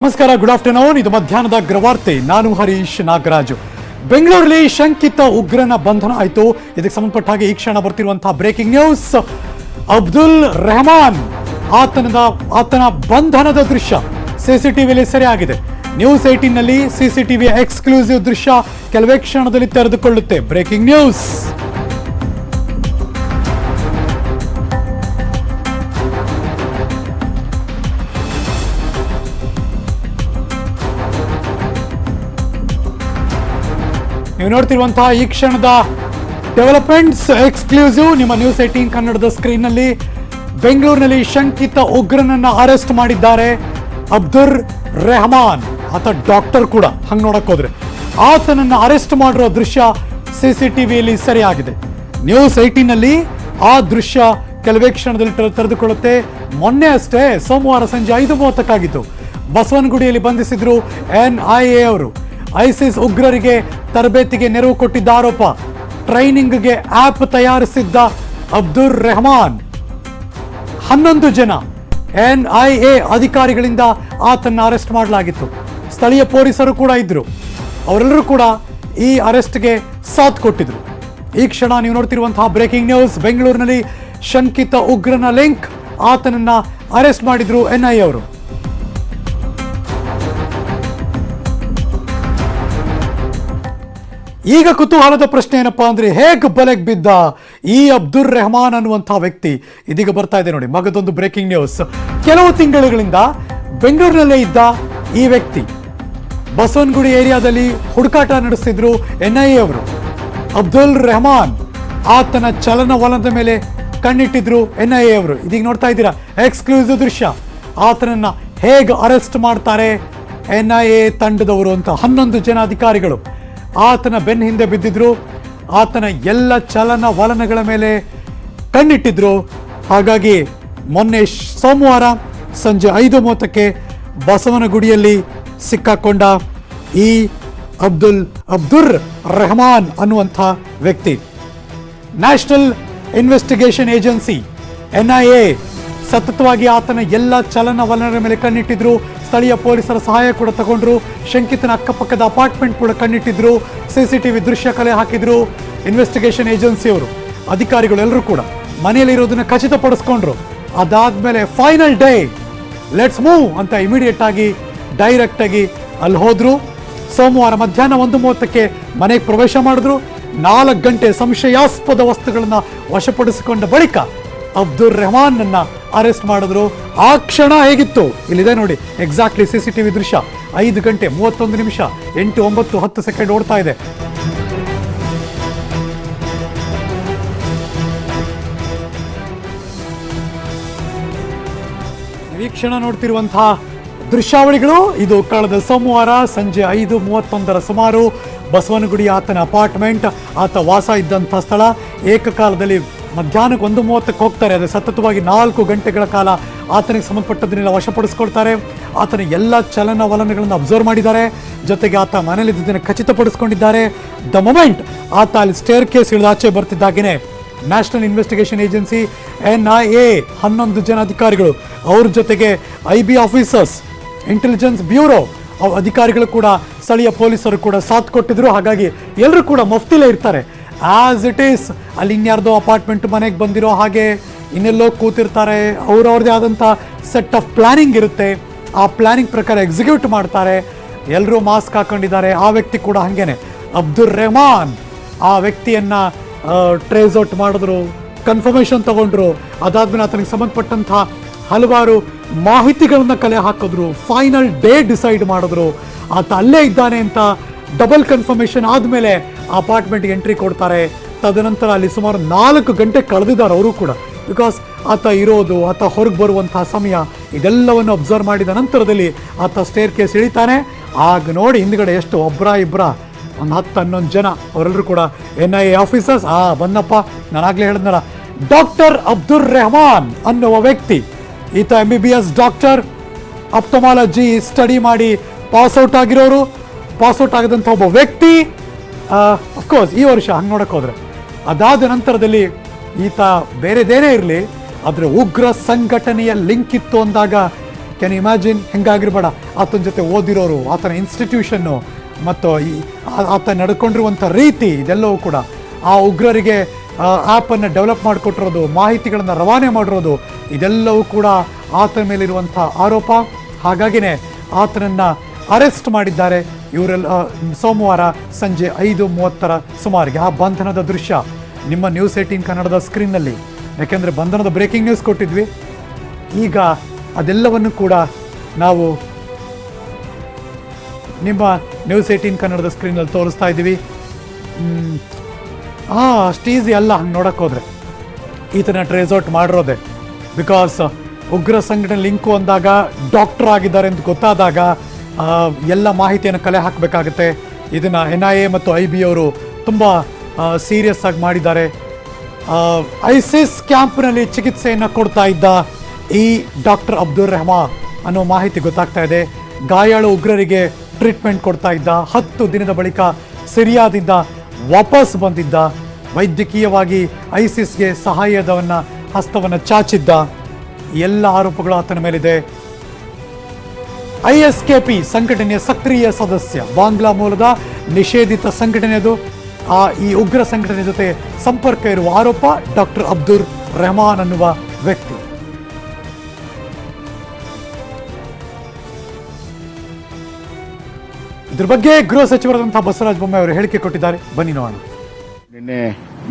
ನಮಸ್ಕಾರ, good afternoon. ಇದು ಮಧ್ಯಾಹ್ನದ ಅಗ್ರವಾರ್ತೆ. ನಾನು ಹರೀಶ್ ನಾಗರಾಜು. ಬೆಂಗಳೂರಲ್ಲಿ ಶಂಕಿತ ಉಗ್ರನ ಬಂಧನ ಆಯಿತು. ಇದಕ್ಕೆ ಸಂಬಂಧಪಟ್ಟ ಹಾಗೆ ಈ ಕ್ಷಣ ಬರ್ತಿರುವಂತಹ ಬ್ರೇಕಿಂಗ್ ನ್ಯೂಸ್. ಅಬ್ದುಲ್ ರೆಹಮಾನ್ ಆತನ ಬಂಧನದ ದೃಶ್ಯ ಸಿಸಿಟಿವಿಯಲ್ಲಿ ಸೆರೆಯಾಗಿದೆ. ನ್ಯೂಸ್ 18 ನಲ್ಲಿ ಸಿಸಿಟಿವಿ ಎಕ್ಸ್ಕ್ಲೂಸಿವ್ ದೃಶ್ಯ ಕೆಲವೇ ಕ್ಷಣದಲ್ಲಿ ತೆರೆದುಕೊಳ್ಳುತ್ತೆ. Breaking news. ನೀವು ನೋಡ್ತಿರುವಂತಹ ಈ ಕ್ಷಣದ ಡೆವಲಪ್ಮೆಂಟ್ಸ್ ಎಕ್ಸ್ಕ್ಲೂಸಿವ್ ನಿಮ್ಮ ನ್ಯೂಸ್ 18 ಕನ್ನಡದ ಸ್ಕ್ರೀನ್ ನಲ್ಲಿ. ಬೆಂಗಳೂರಿನಲ್ಲಿ ಶಂಕಿತ ಉಗ್ರನನ್ನ ಅರೆಸ್ಟ್ ಮಾಡಿದ್ದಾರೆ. ಅಬ್ದುಲ್ ರೆಹಮಾನ್, ಆತ ಡಾಕ್ಟರ್ ಕೂಡ. ಹಂಗೆ ನೋಡಕ್ ಹೋದ್ರೆ ಆತನನ್ನ ಅರೆಸ್ಟ್ ಮಾಡಿರೋ ದೃಶ್ಯ ಸಿಸಿಟಿವಿಯಲ್ಲಿ ಸೆರೆಯಾಗಿದೆ. ನ್ಯೂಸ್ 18 ನಲ್ಲಿ ಆ ದೃಶ್ಯ ಕೆಲವೇ ಕ್ಷಣದಲ್ಲಿ ತೆರೆದುಕೊಳ್ಳುತ್ತೆ. ಮೊನ್ನೆ ಅಷ್ಟೇ ಸೋಮವಾರ ಸಂಜೆ 5:30 ಬಸವನಗುಡಿಯಲ್ಲಿ ಬಂಧಿಸಿದ್ರು NIA ಅವರು. ಐಸಿಸ್ ಉಗ್ರರಿಗೆ ತರಬೇತಿಗೆ ನೆರವು ಕೊಟ್ಟಿದ್ದ ಆರೋಪ. ಟ್ರೈನಿಂಗ್ಗೆ ಆಪ್ ತಯಾರಿಸಿದ್ದ ಅಬ್ದುಲ್ ರೆಹಮಾನ್ 11 ಜನ NIA ಅಧಿಕಾರಿಗಳಿಂದ ಆತನ್ನ ಅರೆಸ್ಟ್ ಮಾಡಲಾಗಿತ್ತು. ಸ್ಥಳೀಯ ಪೊಲೀಸರು ಕೂಡ ಇದ್ರು. ಅವರೆಲ್ಲರೂ ಕೂಡ ಈ ಅರೆಸ್ಟ್ಗೆ ಸಾಥ್ ಕೊಟ್ಟಿದ್ರು. ಈ ಕ್ಷಣ ನೀವು ನೋಡ್ತಿರುವಂತಹ ಬ್ರೇಕಿಂಗ್ ನ್ಯೂಸ್. ಬೆಂಗಳೂರಿನಲ್ಲಿ ಶಂಕಿತ ಉಗ್ರನ ಲಿಂಕ್, ಆತನನ್ನ ಅರೆಸ್ಟ್ ಮಾಡಿದ್ರು NIA ಅವರು. ಈಗ ಕುತೂಹಲದ ಪ್ರಶ್ನೆ ಏನಪ್ಪಾ ಅಂದ್ರೆ, ಹೇಗೆ ಬಲೆಗೆ ಬಿದ್ದ ಈ ಅಬ್ದುಲ್ ರೆಹಮಾನ್ ಅನ್ನುವಂತಹ ವ್ಯಕ್ತಿ? ಇದೀಗ ಬರ್ತಾ ಇದೆ ನೋಡಿ ಮಗದೊಂದು ಬ್ರೇಕಿಂಗ್ ನ್ಯೂಸ್. ಕೆಲವು ತಿಂಗಳುಗಳಿಂದ ಬೆಂಗಳೂರಿನಲ್ಲೇ ಇದ್ದ ಈ ವ್ಯಕ್ತಿ ಬಸವನಗುಡಿ ಏರಿಯಾದಲ್ಲಿ ಹುಡುಕಾಟ ನಡೆಸಿದ್ರು NIA ಅವರು. ಅಬ್ದುಲ್ ರೆಹಮಾನ್, ಆತನ ಚಲನವಲನದ ಮೇಲೆ ಕಣ್ಣಿಟ್ಟಿದ್ರು NIA ಅವರು. ಇದೀಗ ನೋಡ್ತಾ ಇದ್ದೀರಾ ಎಕ್ಸ್ಕ್ಲೂಸಿವ್ ದೃಶ್ಯ. ಆತನನ್ನ ಹೇಗೆ ಅರೆಸ್ಟ್ ಮಾಡ್ತಾರೆ NIA ತಂಡದವರು ಅಂತ. 11 ಜನ ಅಧಿಕಾರಿಗಳು ಆತನ ಬೆನ್ನ ಹಿಂದೆ ಬಿದ್ದಿದ್ರು. ಆತನ ಎಲ್ಲ ಚಲನವಲನಗಳ ಮೇಲೆ ಕಣ್ಣಿಟ್ಟಿದ್ರು. ಹಾಗಾಗಿ ಮೊನ್ನೆ ಸೋಮವಾರ ಸಂಜೆ 5:30 ಬಸವನಗುಡಿಯಲ್ಲಿ ಸಿಕ್ಕಾಕೊಂಡ ಈ ಅಬ್ದುಲ್ ರೆಹಮಾನ್ ಅನ್ನುವಂಥ ವ್ಯಕ್ತಿ, ನ್ಯಾಷನಲ್ ಇನ್ವೆಸ್ಟಿಗೇಷನ್ ಏಜೆನ್ಸಿ NIA ಸತತವಾಗಿ ಆತನ ಎಲ್ಲ ಚಲನವಲನಗಳ ಮೇಲೆ ಕಣ್ಣಿಟ್ಟಿದ್ರು. ಸ್ಥಳೀಯ ಪೊಲೀಸರ ಸಹಾಯ ಕೂಡ ತಗೊಂಡ್ರು. ಶಂಕಿತನ ಅಕ್ಕಪಕ್ಕದ ಅಪಾರ್ಟ್ಮೆಂಟ್ ಕೂಡ ಕಣ್ಣಿಟ್ಟಿದ್ರು. CCTV ದೃಶ್ಯ ಕಲೆ ಹಾಕಿದ್ರು. ಇನ್ವೆಸ್ಟಿಗೇಷನ್ ಏಜೆನ್ಸಿಯವರು ಅಧಿಕಾರಿಗಳು ಎಲ್ಲರೂ ಕೂಡ ಮನೆಯಲ್ಲಿರೋದನ್ನ ಖಚಿತಪಡಿಸ್ಕೊಂಡ್ರು. ಅದಾದ್ಮೇಲೆ ಫೈನಲ್ ಡೇ, ಲೆಟ್ಸ್ ಮೂವ್ ಅಂತ ಇಮಿಡಿಯೇಟ್ ಆಗಿ ಡೈರೆಕ್ಟ್ ಆಗಿ ಅಲ್ಲಿ ಹೋದ್ರು. ಸೋಮವಾರ ಮಧ್ಯಾಹ್ನ 1:30 ಮನೆಗೆ ಪ್ರವೇಶ ಮಾಡಿದ್ರು. 4 ಗಂಟೆ ಸಂಶಯಾಸ್ಪದ ವಸ್ತುಗಳನ್ನ ವಶಪಡಿಸಿಕೊಂಡ ಬಳಿಕ ಅಬ್ದುಲ್ ರೆಹಮಾನ್ ಅನ್ನ ಅರೆಸ್ಟ್ ಮಾಡಿದ್ರು. ಆ ಕ್ಷಣ ಹೇಗಿತ್ತು ಇಲ್ಲಿದೆ ನೋಡಿ, ಎಕ್ಸಾಕ್ಟ್ಲಿ CCTV ದೃಶ್ಯ. 5 ಗಂಟೆ 31 ನಿಮಿಷ 8, 9, 10 ಸೆಕೆಂಡ್ ಓಡ್ತಾ ಇದೆ. ಈ ಕ್ಷಣ ನೋಡ್ತಿರುವಂತಹ ದೃಶ್ಯಾವಳಿಗಳು ಇದು ಕಳೆದ ಸೋಮವಾರ ಸಂಜೆ 5:31 ಸುಮಾರು ಬಸವನಗುಡಿ ಆತನ ಅಪಾರ್ಟ್ಮೆಂಟ್, ಆತ ವಾಸ ಇದ್ದಂಥ ಸ್ಥಳ. ಏಕಕಾಲದಲ್ಲಿ ಮಧ್ಯಾಹ್ನಕ್ಕೆ 1:30 ಹೋಗ್ತಾರೆ. ಅದು ಸತತವಾಗಿ 4 ಗಂಟೆಗಳ ಕಾಲ ಆತನಿಗೆ ಸಂಬಂಧಪಟ್ಟದನ್ನೆಲ್ಲ ವಶಪಡಿಸ್ಕೊಳ್ತಾರೆ. ಆತನ ಎಲ್ಲ ಚಲನವಲನಗಳನ್ನು ಅಬ್ಸರ್ವ್ ಮಾಡಿದ್ದಾರೆ. ಜೊತೆಗೆ ಆತ ಮನೆಯಲ್ಲಿದ್ದದನ್ನು ಖಚಿತಪಡಿಸ್ಕೊಂಡಿದ್ದಾರೆ. ದ ಮೊಮೆಂಟ್ ಆತ ಅಲ್ಲಿ ಸ್ಟೇರ್ ಕೇಸ್ ಇಳಿದು ಆಚೆ ಬರ್ತಿದ್ದಾಗೇನೆ ನ್ಯಾಷನಲ್ ಇನ್ವೆಸ್ಟಿಗೇಷನ್ ಏಜೆನ್ಸಿ NIA 11 ಜನ ಅಧಿಕಾರಿಗಳು, ಅವ್ರ ಜೊತೆಗೆ IB ಆಫೀಸರ್ಸ್, ಇಂಟೆಲಿಜೆನ್ಸ್ ಬ್ಯೂರೋ ಅಧಿಕಾರಿಗಳು ಕೂಡ, ಸ್ಥಳೀಯ ಪೊಲೀಸರು ಕೂಡ ಸಾಥ್ ಕೊಟ್ಟಿದ್ರು. ಹಾಗಾಗಿ ಎಲ್ಲರೂ ಕೂಡ ಮಫ್ತಿಲೇ ಇರ್ತಾರೆ. ಆಸ್ ಇಟ್ ಈಸ್ ಅಲ್ಲಿ ಇನ್ಯಾರ್ದೋ ಅಪಾರ್ಟ್ಮೆಂಟ್ ಮನೆಗೆ ಬಂದಿರೋ ಹಾಗೆ ಇನ್ನೆಲ್ಲೋ ಕೂತಿರ್ತಾರೆ. ಅವ್ರವ್ರದ್ದೇ ಆದಂಥ ಸೆಟ್ ಆಫ್ ಪ್ಲಾನಿಂಗ್ ಇರುತ್ತೆ. ಆ ಪ್ಲಾನಿಂಗ್ ಪ್ರಕಾರ ಎಕ್ಸಿಕ್ಯೂಟ್ ಮಾಡ್ತಾರೆ. ಎಲ್ಲರೂ ಮಾಸ್ಕ್ ಹಾಕೊಂಡಿದ್ದಾರೆ. ಆ ವ್ಯಕ್ತಿ ಕೂಡ ಹಾಗೇನೆ ಅಬ್ದುಲ್ ರೆಹಮಾನ್ ಆ ವ್ಯಕ್ತಿಯನ್ನ ಟ್ರೇಸ್ ಔಟ್ ಮಾಡಿದ್ರು, ಕನ್ಫರ್ಮೇಷನ್ ತಗೊಂಡ್ರು. ಅದಾದ್ಮೇಲೆ ಆತನಿಗೆ ಸಂಬಂಧಪಟ್ಟಂತಹ ಹಲವಾರು ಮಾಹಿತಿಗಳನ್ನ ಕಲೆ ಹಾಕಿದ್ರು. ಫೈನಲ್ ಡೇ ಡಿಸೈಡ್ ಮಾಡಿದ್ರು. ಆತ ಅಲ್ಲೇ ಇದ್ದಾನೆ ಅಂತ ಡಬಲ್ ಕನ್ಫರ್ಮೇಷನ್ ಆದಮೇಲೆ ಅಪಾರ್ಟ್ಮೆಂಟ್ಗೆ ಎಂಟ್ರಿ ಕೊಡ್ತಾರೆ. ತದನಂತರ ಅಲ್ಲಿ ಸುಮಾರು 4 ಗಂಟೆ ಕಳೆದಿದ್ದಾರೆ ಅವರು ಕೂಡ. ಬಿಕಾಸ್ ಆತ ಇರೋದು, ಆತ ಹೊರಗೆ ಬರುವಂತಹ ಸಮಯ, ಇದೆಲ್ಲವನ್ನು ಅಬ್ಸರ್ವ್ ಮಾಡಿದ ನಂತರದಲ್ಲಿ ಆತ ಸ್ಟೇರ್ ಕೇಸ್ ಇಳಿತಾನೆ. ಆಗ ನೋಡಿ ಹಿಂದ್ಗಡೆ ಎಷ್ಟು ಇಬ್ಬರ ಒಂದು 10-11 ಜನ, ಅವರೆಲ್ಲರೂ ಕೂಡ NIA ಆಫೀಸರ್ಸ್. ಬಂದಪ್ಪ, ನಾನಾಗಲೇ ಹೇಳಿದ್ನಲ್ಲ, ಡಾಕ್ಟರ್ ಅಬ್ದುಲ್ ರೆಹಮಾನ್ ಅನ್ನುವ ವ್ಯಕ್ತಿ. ಈತ MBBS ಡಾಕ್ಟರ್, ಆಪ್ಟಮಾಲಜಿ ಸ್ಟಡಿ ಮಾಡಿ ಪಾಸ್ಔಟ್ ಆಗಿರೋರು. ಪಾಸ್ಔಟ್ ಆಗದಂಥ ಒಬ್ಬ ವ್ಯಕ್ತಿ. ಅಫ್ಕೋರ್ಸ್ ಈ ವರ್ಷ ಹಂಗೆ ನೋಡಕ್ಕೆ ಹೋದ್ರೆ. ಅದಾದ ನಂತರದಲ್ಲಿ ಈತ ಬೇರೆದೇನೇ ಇರಲಿ, ಆದರೆ ಉಗ್ರ ಸಂಘಟನೆಯ ಲಿಂಕ್ ಇತ್ತು ಅಂದಾಗ ಕ್ಯಾನ್ ಇಮ್ಯಾಜಿನ್ ಹೆಂಗಾಗಿರ್ಬೇಡ, ಆತನ ಜೊತೆ ಓದಿರೋರು, ಆತನ ಇನ್ಸ್ಟಿಟ್ಯೂಷನ್ನು ಮತ್ತು ಆತ ನಡ್ಕೊಂಡಿರುವಂಥ ರೀತಿ, ಇದೆಲ್ಲವೂ ಕೂಡ ಆ ಉಗ್ರರಿಗೆ ಆ್ಯಪನ್ನು ಡೆವಲಪ್ ಮಾಡಿಕೊಟ್ಟಿರೋದು, ಮಾಹಿತಿಗಳನ್ನು ರವಾನೆ ಮಾಡಿರೋದು, ಇದೆಲ್ಲವೂ ಕೂಡ ಆತನ ಮೇಲಿರುವಂಥ ಆರೋಪ. ಹಾಗಾಗಿನೇ ಆತನನ್ನು ಅರೆಸ್ಟ್ ಮಾಡಿದ್ದಾರೆ. ಇವರೆಲ್ಲ ಸೋಮವಾರ ಸಂಜೆ 5:30 ಸುಮಾರಿಗೆ ಆ ಬಂಧನದ ದೃಶ್ಯ ನಿಮ್ಮ ನ್ಯೂಸ್ 18 ಕನ್ನಡದ ಸ್ಕ್ರೀನ್ನಲ್ಲಿ, ಯಾಕೆಂದರೆ ಬಂಧನದ ಬ್ರೇಕಿಂಗ್ ನ್ಯೂಸ್ ಕೊಟ್ಟಿದ್ವಿ. ಈಗ ಅದೆಲ್ಲವನ್ನು ಕೂಡ ನಾವು ನಿಮ್ಮ ನ್ಯೂಸ್ 18 ಕನ್ನಡದ ಸ್ಕ್ರೀನಲ್ಲಿ ತೋರಿಸ್ತಾ ಇದ್ದೀವಿ. ಅಷ್ಟು ಈಸಿ ಅಲ್ಲ ಹಂಗೆ ನೋಡೋಕ್ಕೆ ಹೋದರೆ. ಈತನ ಟ್ರೇಸ್ ಔಟ್ ಮಾಡಿರೋದೆ ಬಿಕಾಸ್ ಉಗ್ರ ಸಂಘಟನೆ ಲಿಂಕು ಅಂದಾಗ ಡಾಕ್ಟರ್ ಆಗಿದ್ದಾರೆ ಅಂತ ಗೊತ್ತಾದಾಗ ಎಲ್ಲ ಮಾಹಿತಿಯನ್ನು ಕಲೆ ಹಾಕಬೇಕಾಗುತ್ತೆ. ಇದನ್ನು NIA ಮತ್ತು IB ಅವರು ತುಂಬ ಸೀರಿಯಸ್ ಆಗಿ ಮಾಡಿದ್ದಾರೆ. ಐಸಿಸ್ ಕ್ಯಾಂಪ್ನಲ್ಲಿ ಚಿಕಿತ್ಸೆಯನ್ನು ಕೊಡ್ತಾ ಇದ್ದ ಈ ಡಾಕ್ಟರ್ ಅಬ್ದುಲ್ ರೆಹಮಾನ್ ಅನ್ನೋ ಮಾಹಿತಿ ಗೊತ್ತಾಗ್ತಾ ಇದೆ. ಗಾಯಾಳು ಉಗ್ರರಿಗೆ ಟ್ರೀಟ್ಮೆಂಟ್ ಕೊಡ್ತಾ ಇದ್ದ. 10 ದಿನದ ಬಳಿಕ ಸಿರಿಯಾದಿಂದ ವಾಪಸ್ ಬಂದಿದ್ದ. ವೈದ್ಯಕೀಯವಾಗಿ ಐಸಿಸ್ಗೆ ಸಹಾಯದವನ್ನ ಹಸ್ತವನ್ನು ಚಾಚಿದ್ದ. ಎಲ್ಲ ಆರೋಪಗಳು ಆತನ ಮೇಲಿದೆ. ISKP ಸಂಘಟನೆಯ ಸಕ್ರಿಯ ಸದಸ್ಯ, ಬಾಂಗ್ಲಾ ಮೂಲದ ನಿಷೇಧಿತ ಸಂಘಟನೆ ಅದು. ಈ ಉಗ್ರ ಸಂಘಟನೆ ಜೊತೆ ಸಂಪರ್ಕ ಇರುವ ಆರೋಪ ಡಾಕ್ಟರ್ ಅಬ್ದುಲ್ ರೆಹಮಾನ್ ಅನ್ನುವ ವ್ಯಕ್ತಿ. ಇದ್ರ ಬಗ್ಗೆ ಗೃಹ ಸಚಿವರಾದಂತಹ ಬಸವರಾಜ ಬೊಮ್ಮಾಯಿ ಅವರು ಹೇಳಿಕೆ ಕೊಟ್ಟಿದ್ದಾರೆ. ಬನ್ನಿ ನೋಡೋಣ. ನಿನ್ನೆ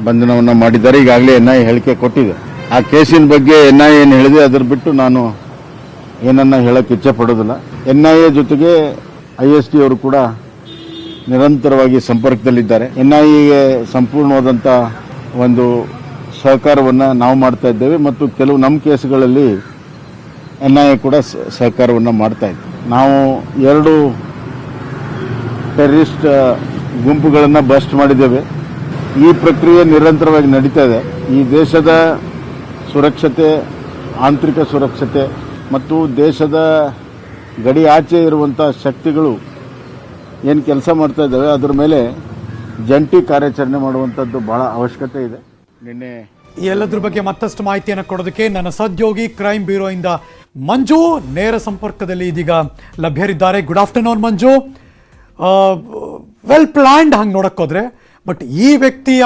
ಬಂಧನವನ್ನ ಮಾಡಿದ್ದಾರೆ. ಈಗಾಗಲೇ NIA ಹೇಳಿಕೆ ಕೊಟ್ಟಿದೆ. ಆ ಕೇಸಿನ ಬಗ್ಗೆ NIA ಏನು ಹೇಳಿದೆ ಅದರ ಬಿಟ್ಟು ನಾನು ಏನನ್ನ ಹೇಳಕ್ಕೆ ಇಚ್ಛೆ ಪಡೋದಿಲ್ಲ. NIA ಜೊತೆಗೆ IST ಅವರು ಕೂಡ ನಿರಂತರವಾಗಿ ಸಂಪರ್ಕದಲ್ಲಿದ್ದಾರೆ. NIAಗೆ ಸಂಪೂರ್ಣವಾದಂಥ ಒಂದು ಸಹಕಾರವನ್ನು ನಾವು ಮಾಡ್ತಾ ಇದ್ದೇವೆ ಮತ್ತು ಕೆಲವು ನಮ್ಮ ಕೇಸುಗಳಲ್ಲಿ NIA ಕೂಡ ಸಹಕಾರವನ್ನು ಮಾಡ್ತಾ ಇದೆ. ನಾವು 2 ಟೆರರಿಸ್ಟ್ ಗುಂಪುಗಳನ್ನು ಬಸ್ಟ್ ಮಾಡಿದ್ದೇವೆ. ಈ ಪ್ರಕ್ರಿಯೆ ನಿರಂತರವಾಗಿ ನಡೀತಾ ಇದೆ. ಈ ದೇಶದ ಸುರಕ್ಷತೆ, ಆಂತರಿಕ ಸುರಕ್ಷತೆ ಮತ್ತು ದೇಶದ ಗಡಿ ಆಚೆ ಇರುವಂಥ ಶಕ್ತಿಗಳು ಏನು ಕೆಲಸ ಮಾಡ್ತಾ ಇದ್ದಾವೆ ಅದರ ಮೇಲೆ ಜಂಟಿ ಕಾರ್ಯಾಚರಣೆ ಮಾಡುವಂಥದ್ದು ಬಹಳ ಅವಶ್ಯಕತೆ ಇದೆ. ನಿನ್ನೆ ಈ ಎಲ್ಲದ್ರ ಬಗ್ಗೆ ಮತ್ತಷ್ಟು ಮಾಹಿತಿಯನ್ನು ಕೊಡೋದಕ್ಕೆ ನನ್ನ ಸಹೋದ್ಯೋಗಿ ಕ್ರೈಮ್ ಬ್ಯೂರೋಯಿಂದ ಮಂಜು ನೇರ ಸಂಪರ್ಕದಲ್ಲಿ ಇದೀಗ ಲಭ್ಯರಿದ್ದಾರೆ. ಗುಡ್ ಆಫ್ಟರ್ನೂನ್ ಮಂಜು. ವೆಲ್ ಪ್ಲಾನ್ಡ್ ಹಂಗೆ ನೋಡೋಕ್ಕೋದ್ರೆ, ಬಟ್ ಈ ವ್ಯಕ್ತಿಯ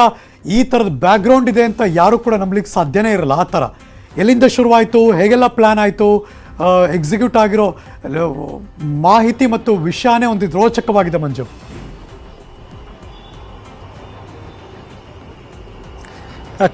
ಈ ಥರದ ಬ್ಯಾಕ್ಗ್ರೌಂಡ್ ಇದೆ ಅಂತ ಯಾರು ಕೂಡ ನಂಬಲಿಕ್ಕೆ ಸಾಧ್ಯನೇ ಇರಲ್ಲ. ಆ ಥರ ಎಲ್ಲಿಂದ ಶುರುವಾಯಿತು, ಹೇಗೆಲ್ಲ ಪ್ಲ್ಯಾನ್ ಆಯಿತು, ಎಕ್ಸಿಕ್ಯೂಟ್ ಆಗಿರೋ ಮಾಹಿತಿ ಮತ್ತು ವಿಷಯನೇ ಒಂದು ರೋಚಕವಾಗಿದೆ ಮಂಜು.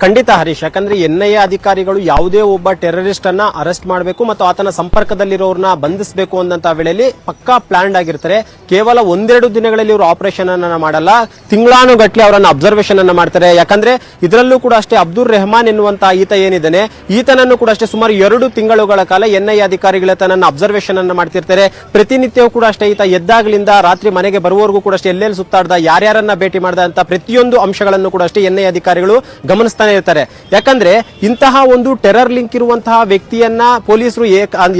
ಖಂಡಿತ ಹರೀಶ್, ಯಾಕಂದ್ರೆ NIA ಅಧಿಕಾರಿಗಳು ಯಾವುದೇ ಒಬ್ಬ ಟೆರರಿಸ್ಟ್ ಅನ್ನ ಅರೆಸ್ಟ್ ಮಾಡಬೇಕು ಮತ್ತು ಆತನ ಸಂಪರ್ಕದಲ್ಲಿರೋರನ್ನ ಬಂಧಿಸಬೇಕು ಅನ್ನಂತ ವೇಳೆಯಲ್ಲಿ ಪಕ್ಕಾ ಪ್ಲಾನ್ಡ್ ಆಗಿರ್ತಾರೆ. ಕೇವಲ 1-2 ದಿನಗಳಲ್ಲಿ ಇವರು ಆಪರೇಷನ್ ಅನ್ನ ಮಾಡಲ್ಲ, ತಿಂಗಳಾನುಗಟ್ಲೆ ಅವರನ್ನ ಅಬ್ಸರ್ವೇಷನ್ ಅನ್ನ ಮಾಡ್ತಾರೆ. ಯಾಕಂದ್ರೆ ಇದರಲ್ಲೂ ಕೂಡ ಅಷ್ಟೇ ಅಬ್ದುಲ್ ರೆಹಮಾನ್ ಎನ್ನುವಂತ ಈತ ಏನಿದ್ದಾನೆ, ಈತನನ್ನು ಕೂಡ ಅಷ್ಟೇ ಸುಮಾರು 2 ತಿಂಗಳುಗಳ ಕಾಲ NIA ಅಧಿಕಾರಿಗಳ ತನ್ನ ಅಬ್ಸರ್ವೇಷನ್ ಅನ್ನ ಮಾಡ್ತಿರ್ತಾರೆ. ಪ್ರತಿನಿತ್ಯವೂ ಕೂಡ ಅಷ್ಟೇ ಈತ ಎದ್ದಾಗಲಿಂದ ರಾತ್ರಿ ಮನೆಗೆ ಬರುವವರೆಗೂ ಕೂಡ ಅಷ್ಟೇ ಎಲ್ಲೆಲ್ಲಿ ಸುತ್ತಾಡ್ದ, ಯಾರ್ಯಾರನ್ನ ಭೇಟಿ ಮಾಡ್ದ ಅಂತ ಪ್ರತಿಯೊಂದು ಅಂಶಗಳನ್ನು ಕೂಡ ಅಷ್ಟೇ NIA ಅಧಿಕಾರಿಗಳು ಗಮನಿಸ್ತಾನೆ ಇರ್ತಾರೆ. ಯಾಕಂದ್ರೆ ಇಂತಹ ಒಂದು ಟೆರರ್ ಲಿಂಕ್ ಇರುವಂತಹ ವ್ಯಕ್ತಿಯನ್ನ ಪೊಲೀಸರು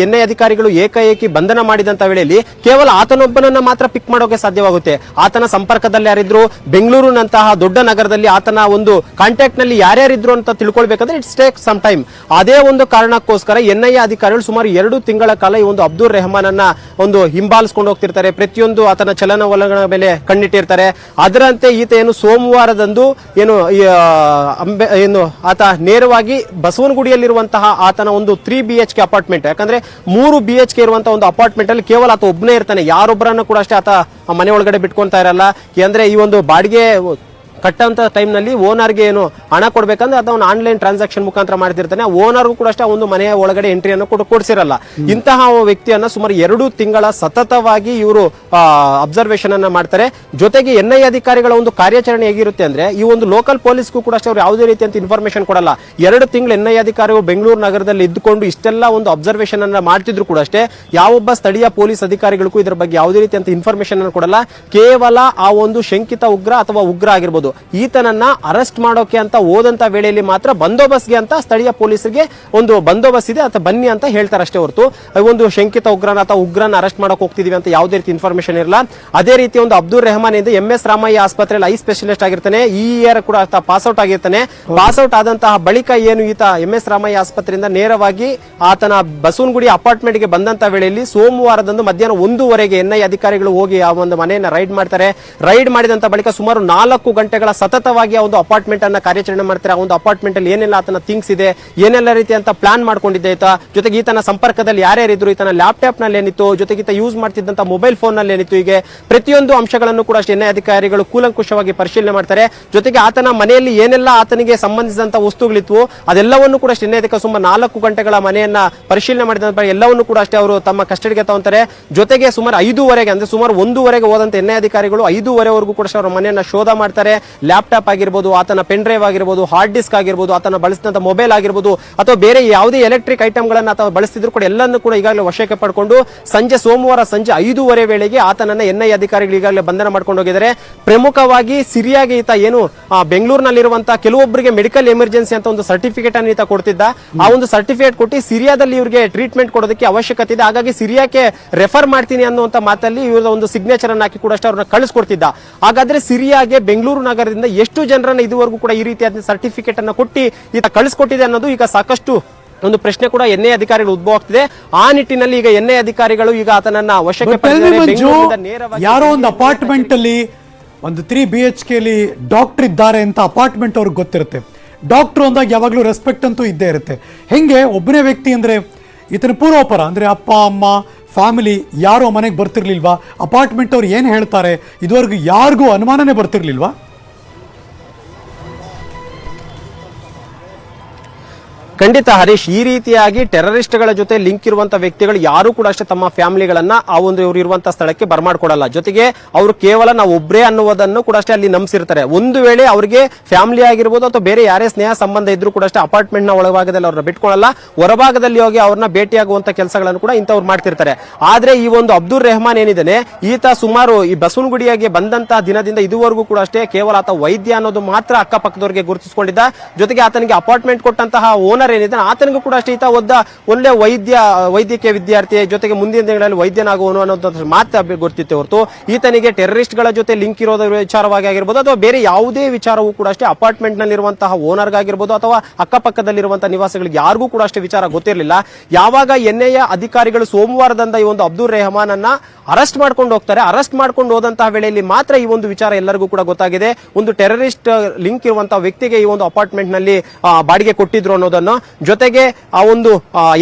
NIA ಅಧಿಕಾರಿಗಳು ಏಕಾಏಕಿ ಬಂಧನ ಮಾಡಿದಂತ ವೇಳೆಯಲ್ಲಿ ಕೇವಲ ಆತನೊಬ್ಬನನ್ನ ಮಾತ್ರ ಪಿಕ್ ಮಾಡೋಕೆ ಸಾಧ್ಯವಾಗುತ್ತೆ. ಆತನ ಸಂಪರ್ಕದಲ್ಲಿ ಯಾರಿದ್ರು, ಬೆಂಗಳೂರಿನಂತಹ ದೊಡ್ಡ ನಗರದಲ್ಲಿ ಆತನ ಒಂದು ಕಾಂಟ್ಯಾಕ್ಟ್ ನಲ್ಲಿ ಯಾರ್ಯಾರಿದ್ರು ಅಂತ ತಿಳ್ಕೊಳ್ಬೇಕಂದ್ರೆ ಇಟ್ಸ್ ಟೇಕ್ ಸಮ್ ಟೈಮ್. ಅದೇ ಒಂದು ಕಾರಣಕ್ಕೋಸ್ಕರ NIA ಅಧಿಕಾರಿಗಳು ಸುಮಾರು 2 ತಿಂಗಳ ಕಾಲ ಈ ಒಂದು ಅಬ್ದುಲ್ ರೆಹಮಾನ್ ಅನ್ನ ಒಂದು ಹಿಂಬಾಲಿಸಿಕೊಂಡು ಹೋಗ್ತಿರ್ತಾರೆ. ಪ್ರತಿಯೊಂದು ಆತನ ಚಲನವಲನಗಳ ಮೇಲೆ ಕಣ್ಣಿಟ್ಟಿರ್ತಾರೆ. ಅದರಂತೆ ಈತ ಏನು ಸೋಮವಾರದಂದು ಏನು ಆತ ನೇರವಾಗಿ ಬಸವನಗುಡಿಯಲ್ಲಿರುವಂತಹ ಆತನ ಒಂದು 3 BHK ಅಪಾರ್ಟ್ಮೆಂಟ್, ಯಾಕಂದ್ರೆ 3 BHK ಇರುವಂತಹ ಒಂದು ಅಪಾರ್ಟ್ಮೆಂಟ್ ಅಲ್ಲಿ ಕೇವಲ ಆತ ಒಬ್ಬನೇ ಇರ್ತಾನೆ. ಯಾರೊಬ್ಬರನ್ನು ಕೂಡ ಅಷ್ಟೇ ಆತ ಮನೆ ಒಳಗಡೆ ಬಿಟ್ಕೊಂತಾ ಇರಲ್ಲ. ಅಂದ್ರೆ ಈ ಒಂದು ಬಾಡಿಗೆ ಕಟ್ಟಂತ ಟೈಮ್ ನಲ್ಲಿ ಓನರ್ಗೆ ಏನು ಹಣ ಕೊಡ್ಬೇಕಂದ್ರೆ ಅದನ್ನ ಆನ್ಲೈನ್ ಟ್ರಾನ್ಸಾಕ್ಷನ್ ಮುಖಾಂತರ ಮಾಡ್ತಿರ್ತಾನೆ. ಓನರ್ಗೂ ಕೂಡ ಅಷ್ಟೇ ಒಂದು ಮನೆಯ ಒಳಗಡೆ ಎಂಟ್ರಿಯನ್ನು ಕೊಡಿಸಿರಲ್ಲ. ಇಂತಹ ವ್ಯಕ್ತಿಯನ್ನ ಸುಮಾರು 2 ತಿಂಗಳ ಸತತವಾಗಿ ಇವರು ಅಬ್ಸರ್ವೇಷನ್ ಅನ್ನ ಮಾಡ್ತಾರೆ. ಜೊತೆಗೆ NIA ಅಧಿಕಾರಿಗಳ ಒಂದು ಕಾರ್ಯಾಚರಣೆ ಹೇಗಿರುತ್ತೆ ಅಂದ್ರೆ, ಈ ಒಂದು ಲೋಕಲ್ ಪೊಲೀಸ್ಗೂ ಕೂಡ ಅಷ್ಟೇ ಅವ್ರು ಯಾವುದೇ ರೀತಿಯಂತ ಇನ್ಫಾರ್ಮೇಶನ್ ಕೊಡಲ್ಲ. 2 ತಿಂಗಳು NIA ಅಧಿಕಾರಿಗಳು ಬೆಂಗಳೂರು ನಗರದಲ್ಲಿ ಇದ್ದುಕೊಂಡು ಇಷ್ಟೆಲ್ಲ ಒಂದು ಅಬ್ಸರ್ವೇಷನ್ ಅನ್ನ ಮಾಡ್ತಿದ್ರು ಕೂಡ ಅಷ್ಟೇ ಯಾವೊಬ್ಬ ಸ್ಥಳೀಯ ಪೊಲೀಸ್ ಅಧಿಕಾರಿಗಳಿಗೂ ಇದರ ಬಗ್ಗೆ ಯಾವುದೇ ರೀತಿಯಂತ ಇನ್ಫಾರ್ಮೇಶನ್ ಅನ್ನು ಕೊಡಲ್ಲ. ಕೇವಲ ಆ ಒಂದು ಶಂಕಿತ ಉಗ್ರ ಅಥವಾ ಉಗ್ರ ಆಗಿರ್ಬೋದು ಈತನನ್ನ ಅರೆಸ್ಟ್ ಮಾಡೋಕೆ ಅಂತ ಹೋದಂತ ವೇಳೆಯಲ್ಲಿ ಮಾತ್ರ ಬಂದೋಬಸ್ತ್ಗೆ ಅಂತ ಸ್ಥಳೀಯ ಪೊಲೀಸರಿಗೆ ಒಂದು ಬಂದೋಬಸ್ತ್ ಇದೆ ಅಥವಾ ಬನ್ನಿ ಅಂತ ಹೇಳ್ತಾರೆ ಅಷ್ಟೇ ಹೊರತು ಒಂದು ಶಂಕಿತ ಉಗ್ರನ ಅಥವಾ ಉಗ್ರನ ಅರೆಸ್ಟ್ ಮಾಡಕ್ ಹೋಗ್ತಿದೀವಿ ಅಂತ ಯಾವುದೇ ರೀತಿ ಇನ್ಫಾರ್ಮೇಶನ್ ಇರಲ್ಲ. ಅದೇ ರೀತಿ ಒಂದು ಅಬ್ದುಲ್ ರೆಹಮಾನ್ ಎಂದು MS ರಾಮಯ್ಯ ಆಸ್ಪತ್ರೆಯಲ್ಲಿ ಐ ಸ್ಪೆಷಲಿಸ್ಟ್ ಆಗಿರ್ತಾನೆ, ಈ ಇಯರ್ ಕೂಡ ಪಾಸ್ಔಟ್ ಆಗಿರ್ತಾನೆ. ಪಾಸ್ಔಟ್ ಆದಂತಹ ಬಳಿಕ ಏನು ಈತ MS ರಾಮಯ್ಯ ಆಸ್ಪತ್ರೆಯಿಂದ ನೇರವಾಗಿ ಆತನ ಬಸವನಗುಡಿ ಅಪಾರ್ಟ್ಮೆಂಟ್ ಗೆ ಬಂದಂತ ವೇಳೆಯಲ್ಲಿ ಸೋಮವಾರದಂದು ಮಧ್ಯಾಹ್ನ 1:00 NIA ಅಧಿಕಾರಿಗಳು ಹೋಗಿ ಆ ಒಂದು ಮನೆಯನ್ನ ರೈಡ್ ಮಾಡ್ತಾರೆ. ರೈಡ್ ಮಾಡಿದಂತ ಬಳಿಕ ಸುಮಾರು 4 ಗಂಟೆಗಳ ಸತತವಾಗಿ ಆ ಒಂದು ಅಪಾರ್ಟ್ಮೆಂಟ್ ಅನ್ನ ಕಾರ್ಯಾಚರಣೆ ಮಾಡ್ತಾರೆ. ಆ ಒಂದು ಅಪಾರ್ಟ್ಮೆಂಟ್ ಅಲ್ಲಿ ಏನೆಲ್ಲ ಆತನ ಥಿಂಗ್ಸ್ ಇದೆ, ಏನೆಲ್ಲ ರೀತಿಯಂತ ಪ್ಲಾನ್ ಮಾಡ್ಕೊಂಡಿದ್ದೆ ಈತ, ಜೊತೆಗೆ ಈತನ ಸಂಪರ್ಕದಲ್ಲಿ ಯಾರ್ಯಾರಿದ್ರು, ಈತನ ಲ್ಯಾಪ್ಟಾಪ್ ನಲ್ಲಿ ಏನಿತ್ತು, ಜೊತೆಗೆ ಈತ ಯೂಸ್ ಮಾಡ್ತಿದ್ದಂತ ಮೊಬೈಲ್ ಫೋನ್ ನಲ್ಲಿ ಏನಿತ್ತು, ಹೀಗೆ ಪ್ರತಿಯೊಂದು ಅಂಶಗಳನ್ನು ಕೂಡ NIA ಅಧಿಕಾರಿಗಳು ಕೂಲಂಕುಷವಾಗಿ ಪರಿಶೀಲನೆ ಮಾಡ್ತಾರೆ. ಜೊತೆಗೆ ಆತನ ಮನೆಯಲ್ಲಿ ಏನೆಲ್ಲ ಆತನಿಗೆ ಸಂಬಂಧಿಸಿದಂತ ವಸ್ತುಗಳಿತ್ತು ಅದೆಲ್ಲವನ್ನು ಕೂಡ NIA ಅಧಿಕಾರಿ ಸುಮಾರು 4 ಗಂಟೆಗಳ ಮನೆಯನ್ನ ಪರಿಶೀಲನೆ ಮಾಡಿದ ಎಲ್ಲವನ್ನು ಕೂಡ ಅಷ್ಟೇ ಅವರು ತಮ್ಮ ಕಸ್ಟಡಿಗೆ ತಗೊಂತಾರೆ. ಜೊತೆಗೆ ಸುಮಾರು 5:00 ಅಂದ್ರೆ ಸುಮಾರು 1:00 ಹೋದಂತ NIA ಅಧಿಕಾರಿಗಳು 5:00 ಕೂಡ ಅವರ ಮನೆಯನ್ನ ಶೋಧ ಮಾಡ್ತಾರೆ. ಲ್ಯಾಪ್ಟಾಪ್ ಆಗಿರ್ಬೋದು, ಆತನ ಪೆನ್ ಡ್ರೈವ್ ಆಗಿರ್ಬೋದು, ಹಾರ್ಡ್ ಡಿಸ್ಕ್ ಆಗಿರ್ಬೋದು, ಆತನ ಬಳಸಿದಂತ ಮೊಬೈಲ್ ಆಗಿರ್ಬೋದು ಅಥವಾ ಬೇರೆ ಯಾವುದೇ ಎಲೆಕ್ಟ್ರಿಕ್ ಐಟಮ್ ಗಳನ್ನ ಅಥವಾ ಬಳಸ್ತಿದ್ರು ಕೂಡ ಎಲ್ಲನ್ನು ಕೂಡ ಈಗಾಗಲೇ ವಶಕ್ಕೆ ಪಡ್ಕೊಂಡು ಸೋಮವಾರ ಸಂಜೆ 5:00 ವೇಳೆಗೆ ಆತನನ್ನ NIA ಅಧಿಕಾರಿಗಳು ಈಗಾಗಲೇ ಬಂಧನ ಮಾಡ್ಕೊಂಡು ಹೋಗಿದ್ದಾರೆ. ಪ್ರಮುಖವಾಗಿ ಸಿರಿಯಾಗೆ ಈತ ಏನು ಬೆಂಗಳೂರಿನಲ್ಲಿರುವಂತಹ ಕೆಲವೊಬ್ಬರಿಗೆ ಮೆಡಿಕಲ್ ಎಮರ್ಜೆನ್ಸಿ ಅಂತ ಒಂದು ಸರ್ಟಿಫಿಕೇಟ್ ಅನ್ನು ಈತ ಕೊಡ್ತಿದ್ದ. ಆ ಒಂದು ಸರ್ಟಿಫಿಕೇಟ್ ಕೊಟ್ಟು ಸಿರಿಯಾದಲ್ಲಿ ಇವರಿಗೆ ಟ್ರೀಟ್ಮೆಂಟ್ ಕೊಡೋದಕ್ಕೆ ಅವಶ್ಯಕತೆ ಇದೆ, ಹಾಗಾಗಿ ಸಿರಿಯಾಕ್ಕೆ ರೆಫರ್ ಮಾಡ್ತೀನಿ ಅನ್ನುವಂತ ಮಾತಲ್ಲಿ ಇವರ ಒಂದು ಸಿಗ್ನೇಚರ್ ಅನ್ನು ಹಾಕಿ ಕೂಡ ಅಷ್ಟೇ ಅವ್ರನ್ನ ಕಳಿಸ್ಕೊಡ್ತಿದ್ದ. ಹಾಗಾದ್ರೆ ಸಿರಿಯಾಗೆ ಬೆಂಗಳೂರು ನಗರದಿಂದ ಎಷ್ಟು ಜನರನ್ನ ಇದುವರೆಗೂ ಕೂಡ ಈ ರೀತಿಯಾದ ಸರ್ಟಿಫಿಕೇಟ್ ಅನ್ನು ಕೊಟ್ಟು ಈತ ಕಳಿಸ್ಕೊಟ್ಟಿದೆ ಅನ್ನೋದು ಈಗ ಸಾಕಷ್ಟು ಒಂದು ಪ್ರಶ್ನೆ ಕೂಡ NIA ಅಧಿಕಾರಿಗಳು ಉದ್ಭವ ಆಗ್ತಿದೆ. ಆ ನಿಟ್ಟಿನಲ್ಲಿ ಈಗ NIA ಅಧಿಕಾರಿಗಳು ಈಗ ಆತನನ್ನ ವಶಕ್ಕೆ ಯಾರೋ ಒಂದು ಅಪಾರ್ಟ್ಮೆಂಟ್ ಅಲ್ಲಿ ಒಂದು 3 BHK ಡಾಕ್ಟರ್ ಇದ್ದಾರೆ ಅಂತ ಅಪಾರ್ಟ್ಮೆಂಟ್ ಅವ್ರಿಗೆ ಗೊತ್ತಿರುತ್ತೆ. ಡಾಕ್ಟರ್ ಅಂದಾಗ ಯಾವಾಗಲೂ ರೆಸ್ಪೆಕ್ಟ್ ಅಂತೂ ಇದ್ದೇ ಇರುತ್ತೆ. ಹೆಂಗೆ ಒಬ್ಬನೇ ವ್ಯಕ್ತಿ ಅಂದ್ರೆ ಈತನ ಪೂರ್ವಾಪರ ಅಂದ್ರೆ ಅಪ್ಪ ಅಮ್ಮ ಫ್ಯಾಮಿಲಿ ಯಾರೋ ಮನೆಗೆ ಬರ್ತಿರ್ಲಿಲ್ವಾ? ಅಪಾರ್ಟ್ಮೆಂಟ್ ಅವ್ರು ಏನು ಹೇಳ್ತಾರೆ ಇದುವರೆಗೂ ಯಾರಿಗೂ ಅನುಮಾನನೇ ಬರ್ತಿರ್ಲಿಲ್ವಾ? ಖಂಡಿತ ಹರೀಶ್, ಈ ರೀತಿಯಾಗಿ ಟೆರರಿಸ್ಟ್ಗಳ ಜೊತೆ ಲಿಂಕ್ ಇರುವಂತಹ ವ್ಯಕ್ತಿಗಳು ಯಾರು ಕೂಡ ಅಷ್ಟೇ ತಮ್ಮ ಫ್ಯಾಮಿಲಿಗಳನ್ನ ಆ ಒಂದು ಇವರು ಇರುವಂತಹ ಸ್ಥಳಕ್ಕೆ ಬರ್ಮಾಡ್ಕೊಡಲ್ಲ. ಜೊತೆಗೆ ಅವರು ಕೇವಲ ನಾವು ಒಬ್ಬರೇ ಅನ್ನುವುದನ್ನು ಕೂಡ ಅಷ್ಟೇ ಅಲ್ಲಿ ನಂಬಿಸಿರ್ತಾರೆ. ಒಂದು ವೇಳೆ ಅವರಿಗೆ ಫ್ಯಾಮಿಲಿ ಆಗಿರ್ಬೋದು ಅಥವಾ ಬೇರೆ ಯಾರೇ ಸ್ನೇಹ ಸಂಬಂಧ ಇದ್ರೂ ಕೂಡ ಅಷ್ಟೇ ಅಪಾರ್ಟ್ಮೆಂಟ್ ನ ಒಳಭಾಗದಲ್ಲಿ ಅವ್ರನ್ನ ಬಿಟ್ಕೊಳ್ಳಲ್ಲ, ಹೊರಭಾಗದಲ್ಲಿ ಹೋಗಿ ಅವ್ರನ್ನ ಭೇಟಿಯಾಗುವಂತ ಕೆಲಸಗಳನ್ನು ಕೂಡ ಇಂಥವ್ರು ಮಾಡ್ತಿರ್ತಾರೆ. ಆದ್ರೆ ಈ ಒಂದು ಅಬ್ದುಲ್ ರೆಹಮಾನ್ ಏನಿದ್ದಾನೆ ಈತ ಸುಮಾರು ಈ ಬಸವನಗುಡಿಯಾಗಿ ಬಂದಂತಹ ದಿನದಿಂದ ಇದುವರೆಗೂ ಕೂಡ ಅಷ್ಟೇ ಕೇವಲ ಆತ ವೈದ್ಯ ಅನ್ನೋದು ಮಾತ್ರ ಅಕ್ಕಪಕ್ಕದವರಿಗೆ ಗುರುತಿಸಿಕೊಂಡಿದ್ದ. ಜೊತೆಗೆ ಆತನಿಗೆ ಅಪಾರ್ಟ್ಮೆಂಟ್ ಕೊಟ್ಟಂತಹ ಓನರ್ ಏನಿದ್ದಾನೆ ಆತನಿಗೂ ಕೂಡ ಅಷ್ಟೇ ಈತ ಒಳ್ಳೆ ವೈದ್ಯಕೀಯ ವಿದ್ಯಾರ್ಥಿ, ಜೊತೆಗೆ ಮುಂದಿನ ದಿನಗಳಲ್ಲಿ ವೈದ್ಯನಾಗುವನು ಅನ್ನೋದು ಮಾತು ಗೊತ್ತಿತ್ತು ಹೊರತು ಈತನಿಗೆ ಟೆರರಿಸ್ಟ್ ಗಳ ಜೊತೆ ಲಿಂಕ್ ಇರೋದ ವಿಚಾರವಾಗಿ ಆಗಿರ್ಬೋದು ಅಥವಾ ಬೇರೆ ಯಾವುದೇ ವಿಚಾರವೂ ಕೂಡ ಅಷ್ಟೇ ಅಪಾರ್ಟ್ಮೆಂಟ್ ನಲ್ಲಿರುವಂತಹ ಓನರ್ ಆಗಿರ್ಬೋದು ಅಥವಾ ಅಕ್ಕಪಕ್ಕದಲ್ಲಿರುವಂತಹ ನಿವಾಸಿಗಳಿಗೆ ಯಾರಿಗೂ ಕೂಡ ಅಷ್ಟೇ ವಿಚಾರ ಗೊತ್ತಿರಲಿಲ್ಲ. ಯಾವಾಗ NIA ಅಧಿಕಾರಿಗಳು ಸೋಮವಾರದಿಂದ ಈ ಒಂದು ಅಬ್ದುಲ್ ರೆಹಮಾನ್ ಅನ್ನ ಅರೆಸ್ಟ್ ಮಾಡ್ಕೊಂಡು ಹೋಗ್ತಾರೆ, ಅರೆಸ್ಟ್ ಮಾಡ್ಕೊಂಡು ಹೋದಂತಹ ವೇಳೆಯಲ್ಲಿ ಮಾತ್ರ ಈ ಒಂದು ವಿಚಾರ ಎಲ್ಲರಿಗೂ ಕೂಡ ಗೊತ್ತಾಗಿದೆ. ಒಂದು ಟೆರರಿಸ್ಟ್ ಲಿಂಕ್ ಇರುವಂತಹ ವ್ಯಕ್ತಿಗೆ ಈ ಒಂದು ಅಪಾರ್ಟ್ಮೆಂಟ್ ನಲ್ಲಿ ಬಾಡಿಗೆ ಕೊಟ್ಟಿದ್ರು ಅನ್ನೋದನ್ನು. ಜೊತೆಗೆ ಆ ಒಂದು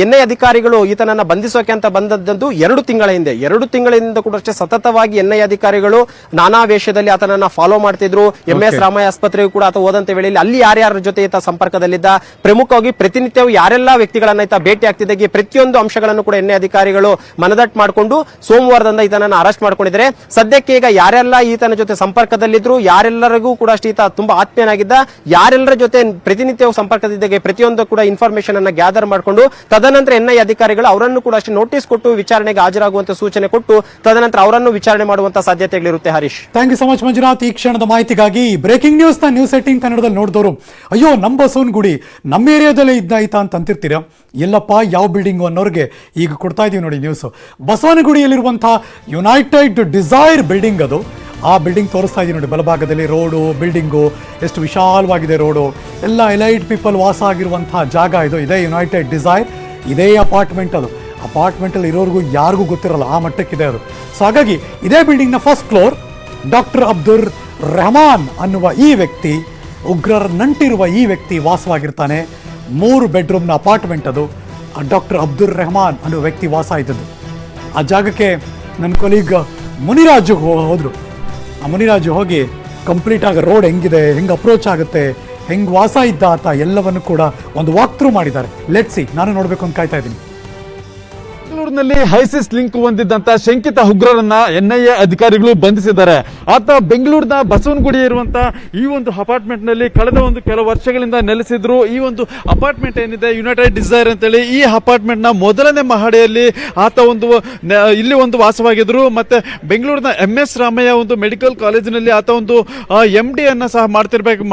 NIA ಅಧಿಕಾರಿಗಳು ಈತನನ್ನ ಬಂಧಿಸೋಕೆ ಅಂತ ಬಂದದ್ದು 2 ತಿಂಗಳ ಹಿಂದೆ. 2 ತಿಂಗಳಿಂದ ಕೂಡ ಅಷ್ಟೇ ಸತತವಾಗಿ NIA ಅಧಿಕಾರಿಗಳು ನಾನಾ ವೇಷದಲ್ಲಿ ಆತನನ್ನ ಫಾಲೋ ಮಾಡ್ತಿದ್ರು. MS ರಾಮಯ್ಯ ಆಸ್ಪತ್ರೆಗೂ ಕೂಡ ಆತ ಹೋದಂತ ವೇಳೆಯಲ್ಲಿ ಅಲ್ಲಿ ಯಾರ್ಯಾರ ಜೊತೆ ಈತ ಸಂಪರ್ಕದಲ್ಲಿದ್ದ, ಪ್ರಮುಖವಾಗಿ ಪ್ರತಿನಿತ್ಯವೂ ಯಾರೆಲ್ಲ ವ್ಯಕ್ತಿಗಳನ್ನ ಈತ ಭೇಟಿ ಆಗ್ತಿದ್ದಾಗೆ ಪ್ರತಿಯೊಂದು ಅಂಶಗಳನ್ನು ಕೂಡ NIA ಅಧಿಕಾರಿಗಳು ಮನದಟ್ಟು ಮಾಡಿಕೊಂಡು ಸೋಮವಾರದಿಂದ ಈತನನ್ನ ಅರೆಸ್ಟ್ ಮಾಡ್ಕೊಂಡಿದ್ದಾರೆ. ಸದ್ಯಕ್ಕೆ ಈಗ ಯಾರೆಲ್ಲ ಈತನ ಜೊತೆ ಸಂಪರ್ಕದಲ್ಲಿದ್ರು, ಯಾರೆಲ್ಲರಿಗೂ ಕೂಡ ಅಷ್ಟೇ ಈತ ತುಂಬಾ ಆತ್ಮೀಯನಾಗಿದ್ದ, ಯಾರೆಲ್ಲರ ಜೊತೆ ಪ್ರತಿನಿತ್ಯವೂ ಸಂಪರ್ಕದಿದ್ದಾಗೆ ಪ್ರತಿಯೊಂದು ಕೂಡ ಇನ್ಫಾರ್ಮೇಶನ್ ಅನ್ನ ಗ್ಯಾದರ್ ಮಾಡಿಕೊಂಡು ತದನಂತರ NIA ಅಧಿಕಾರಿಗಳು ಅವರನ್ನು ಕೂಡ ಅಷ್ಟೇ ನೋಟಿಸ್ ಕೊಟ್ಟು ವಿಚಾರಣೆಗೆ ಹಾಜರಾಗುವಂತ ಸೂಚನೆ ಕೊಟ್ಟು ತದನಂತರ ಅವರನ್ನು ವಿಚಾರಣೆ ಮಾಡುವಂತ ಸಾಧ್ಯತೆಗಳಿರುತ್ತೆ. Harish, thank you so much Manjunath. ಈ ಕ್ಷಣದ ಮಾಹಿತಿಗಾಗಿ ಬ್ರೇಕಿಂಗ್ ನ್ಯೂಸ್ ನ ನ್ಯೂಸ್ 18 ಕನ್ನಡದಲ್ಲಿ ನೋಡಿದವರು ಅಯ್ಯೋ ನಮ್ಮ ಬಸವನಗುಡಿ ನಮ್ಮ ಏರಿಯಾದಲ್ಲೇ ಇದ್ದಾಯ್ತಾ ಅಂತ ಅಂತಿರ್ತೀರಾ. ಎಲ್ಲಪ್ಪ ಯಾವ ಬಿಲ್ಡಿಂಗು ಅನ್ನೋರಿಗೆ ಈಗ ಕೊಡ್ತಾ ಇದೀವಿ ನೋಡಿ ನ್ಯೂಸ್. ಬಸವನಗುಡಿಯಲ್ಲಿರುವಂತಹ ಯುನೈಟೆಡ್ ಡಿಸೈರ್ ಬಿಲ್ಡಿಂಗ್ ಅದು. ಆ ಬಿಲ್ಡಿಂಗ್ ತೋರಿಸ್ತಾ ಇದೀವಿ ನೋಡಿ, ಬಲಭಾಗದಲ್ಲಿ ರೋಡು, ಬಿಲ್ಡಿಂಗು ಎಷ್ಟು ವಿಶಾಲವಾಗಿದೆ ರೋಡು, ಎಲ್ಲ ಎಲೈಟ್ ಪೀಪಲ್ ವಾಸ ಆಗಿರುವಂತಹ ಜಾಗ ಇದು. ಇದೇ ಯುನೈಟೆಡ್ ಡಿಸೈರ್, ಇದೇ ಅಪಾರ್ಟ್ಮೆಂಟ್. ಅದು ಅಪಾರ್ಟ್ಮೆಂಟಲ್ಲಿ ಇರೋರಿಗೂ ಯಾರಿಗೂ ಗೊತ್ತಿರಲ್ಲ, ಆ ಮಟ್ಟಕ್ಕಿದೆ ಅದು. ಸೊ ಹಾಗಾಗಿ ಇದೇ ಬಿಲ್ಡಿಂಗ್ನ first floor doctor Abdul Rehman ಅನ್ನುವ ಈ ವ್ಯಕ್ತಿ, ಉಗ್ರರ ನಂಟಿರುವ ಈ ವ್ಯಕ್ತಿ ವಾಸವಾಗಿರ್ತಾನೆ. 3 ಬೆಡ್ರೂಮ್ನ ಅಪಾರ್ಟ್ಮೆಂಟ್ ಅದು. ಡಾಕ್ಟರ್ ಅಬ್ದುಲ್ ರೆಹಮಾನ್ ಅನ್ನುವ ವ್ಯಕ್ತಿ ವಾಸ ಇದ್ದದ್ದು. ಆ ಜಾಗಕ್ಕೆ ನನ್ನ ಕೊಲೀಗ್ ಮುನಿರಾಜು ಹೋದರು. ಆ ಮುನಿರಾಜು ಹೋಗಿ ಕಂಪ್ಲೀಟ್ ಆಗಿ ರೋಡ್ ಹೆಂಗಿದೆ, ಹೆಂಗೆ ಅಪ್ರೋಚ್ ಆಗುತ್ತೆ, ಹೆಂಗೆ ವಾಸ ಇದ್ದ ಆತ ಎಲ್ಲವನ್ನು ಕೂಡ ಒಂದು ವಾಕ್ ಥ್ರೂ ಮಾಡಿದ್ದಾರೆ. ಲೆಟ್ಸ್ ಸಿ, ನಾನು ನೋಡಬೇಕು ಅಂತ ಕಾಯ್ತಾ ಇದ್ದೀನಿ. ಬೆಂಗಳೂರಿನಲ್ಲಿ ಐಸಿಸ್ ಲಿಂಕ್ ಹೊಂದಿದ್ದಂತ ಶಂಕಿತ ಉಗ್ರರನ್ನ ಎನ್ಐಎ ಅಧಿಕಾರಿಗಳು ಬಂಧಿಸಿದ್ದಾರೆ. ಆತ ಬೆಂಗಳೂರಿನ ಬಸವನಗುಡಿ ಇರುವಂತ ಈ ಒಂದು ಅಪಾರ್ಟ್ಮೆಂಟ್ ನಲ್ಲಿ ಕಳೆದ ಒಂದು ಕೆಲವು ವರ್ಷಗಳಿಂದ ನೆಲೆಸಿದ್ರು. ಈ ಒಂದು ಅಪಾರ್ಟ್ಮೆಂಟ್ ಏನಿದೆ ಯುನೈಟೆಡ್ ಡಿಸೈರ್ ಅಂತೇಳಿ, ಈ ಅಪಾರ್ಟ್ಮೆಂಟ್ ನ ಮೊದಲನೇ ಮಹಡಿಯಲ್ಲಿ ಆತ ಇಲ್ಲಿ ಒಂದು ವಾಸವಾಗಿದ್ರು. ಮತ್ತೆ ಬೆಂಗಳೂರಿನ MS ರಾಮಯ್ಯ ಒಂದು ಮೆಡಿಕಲ್ ಕಾಲೇಜಿನಲ್ಲಿ ಆತ ಒಂದು MD ಅನ್ನ ಸಹ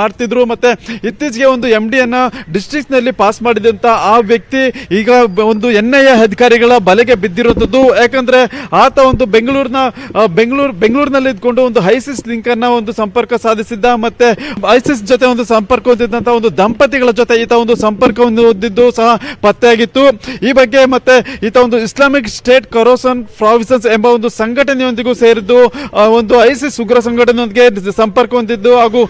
ಮಾಡ್ತಿದ್ರು. ಮತ್ತೆ ಇತ್ತೀಚೆಗೆ ಒಂದು MD ಅನ್ನ ಡಿಸ್ಟ್ರಿಕ್ಟ್ ನಲ್ಲಿ ಪಾಸ್ ಮಾಡಿದಂತ ಆ ವ್ಯಕ್ತಿ ಈಗ ಒಂದು NIA ಅಧಿಕಾರಿಗಳ ಬಲೆಗೆ ಬಿದ್ದಿರುವಂತದ್ದು. ಯಾಕಂದ್ರೆ ಆತ ಒಂದು ಬೆಂಗಳೂರಿನಲ್ಲಿ ಇದ್ಕೊಂಡು ಒಂದು ಐಸಿಸ್ ಲಿಂಕ್ ಅನ್ನ ಒಂದು ಸಂಪರ್ಕ ಸಾಧಿಸಿದ್ದ. ಮತ್ತೆ ಐಸಿಸ್ ಜೊತೆ ಒಂದು ಸಂಪರ್ಕ ಹೊಂದಿದ್ದಂತ ಒಂದು ದಂಪತಿಗಳ ಜೊತೆ ಈತ ಒಂದು ಸಂಪರ್ಕವನ್ನು ಹೊಂದಿದ್ದು ಸಹ ಪತ್ತೆಯಾಗಿತ್ತು. ಈ ಬಗ್ಗೆ ಮತ್ತೆ ಈತ ಒಂದು ಇಸ್ಲಾಮಿಕ್ ಸ್ಟೇಟ್ ಕೊರೋಸನ್ ಪ್ರಾವಿನ್ಸ್ ಎಂಬ ಒಂದು ಸಂಘಟನೆಯೊಂದಿಗೂ ಸೇರಿದ್ದು, ಒಂದು ಐಸಿಸ್ ಉಗ್ರ ಸಂಘಟನೆಯೊಂದಿಗೆ ಸಂಪರ್ಕ ಹೊಂದಿದ್ದು ಹಾಗೂ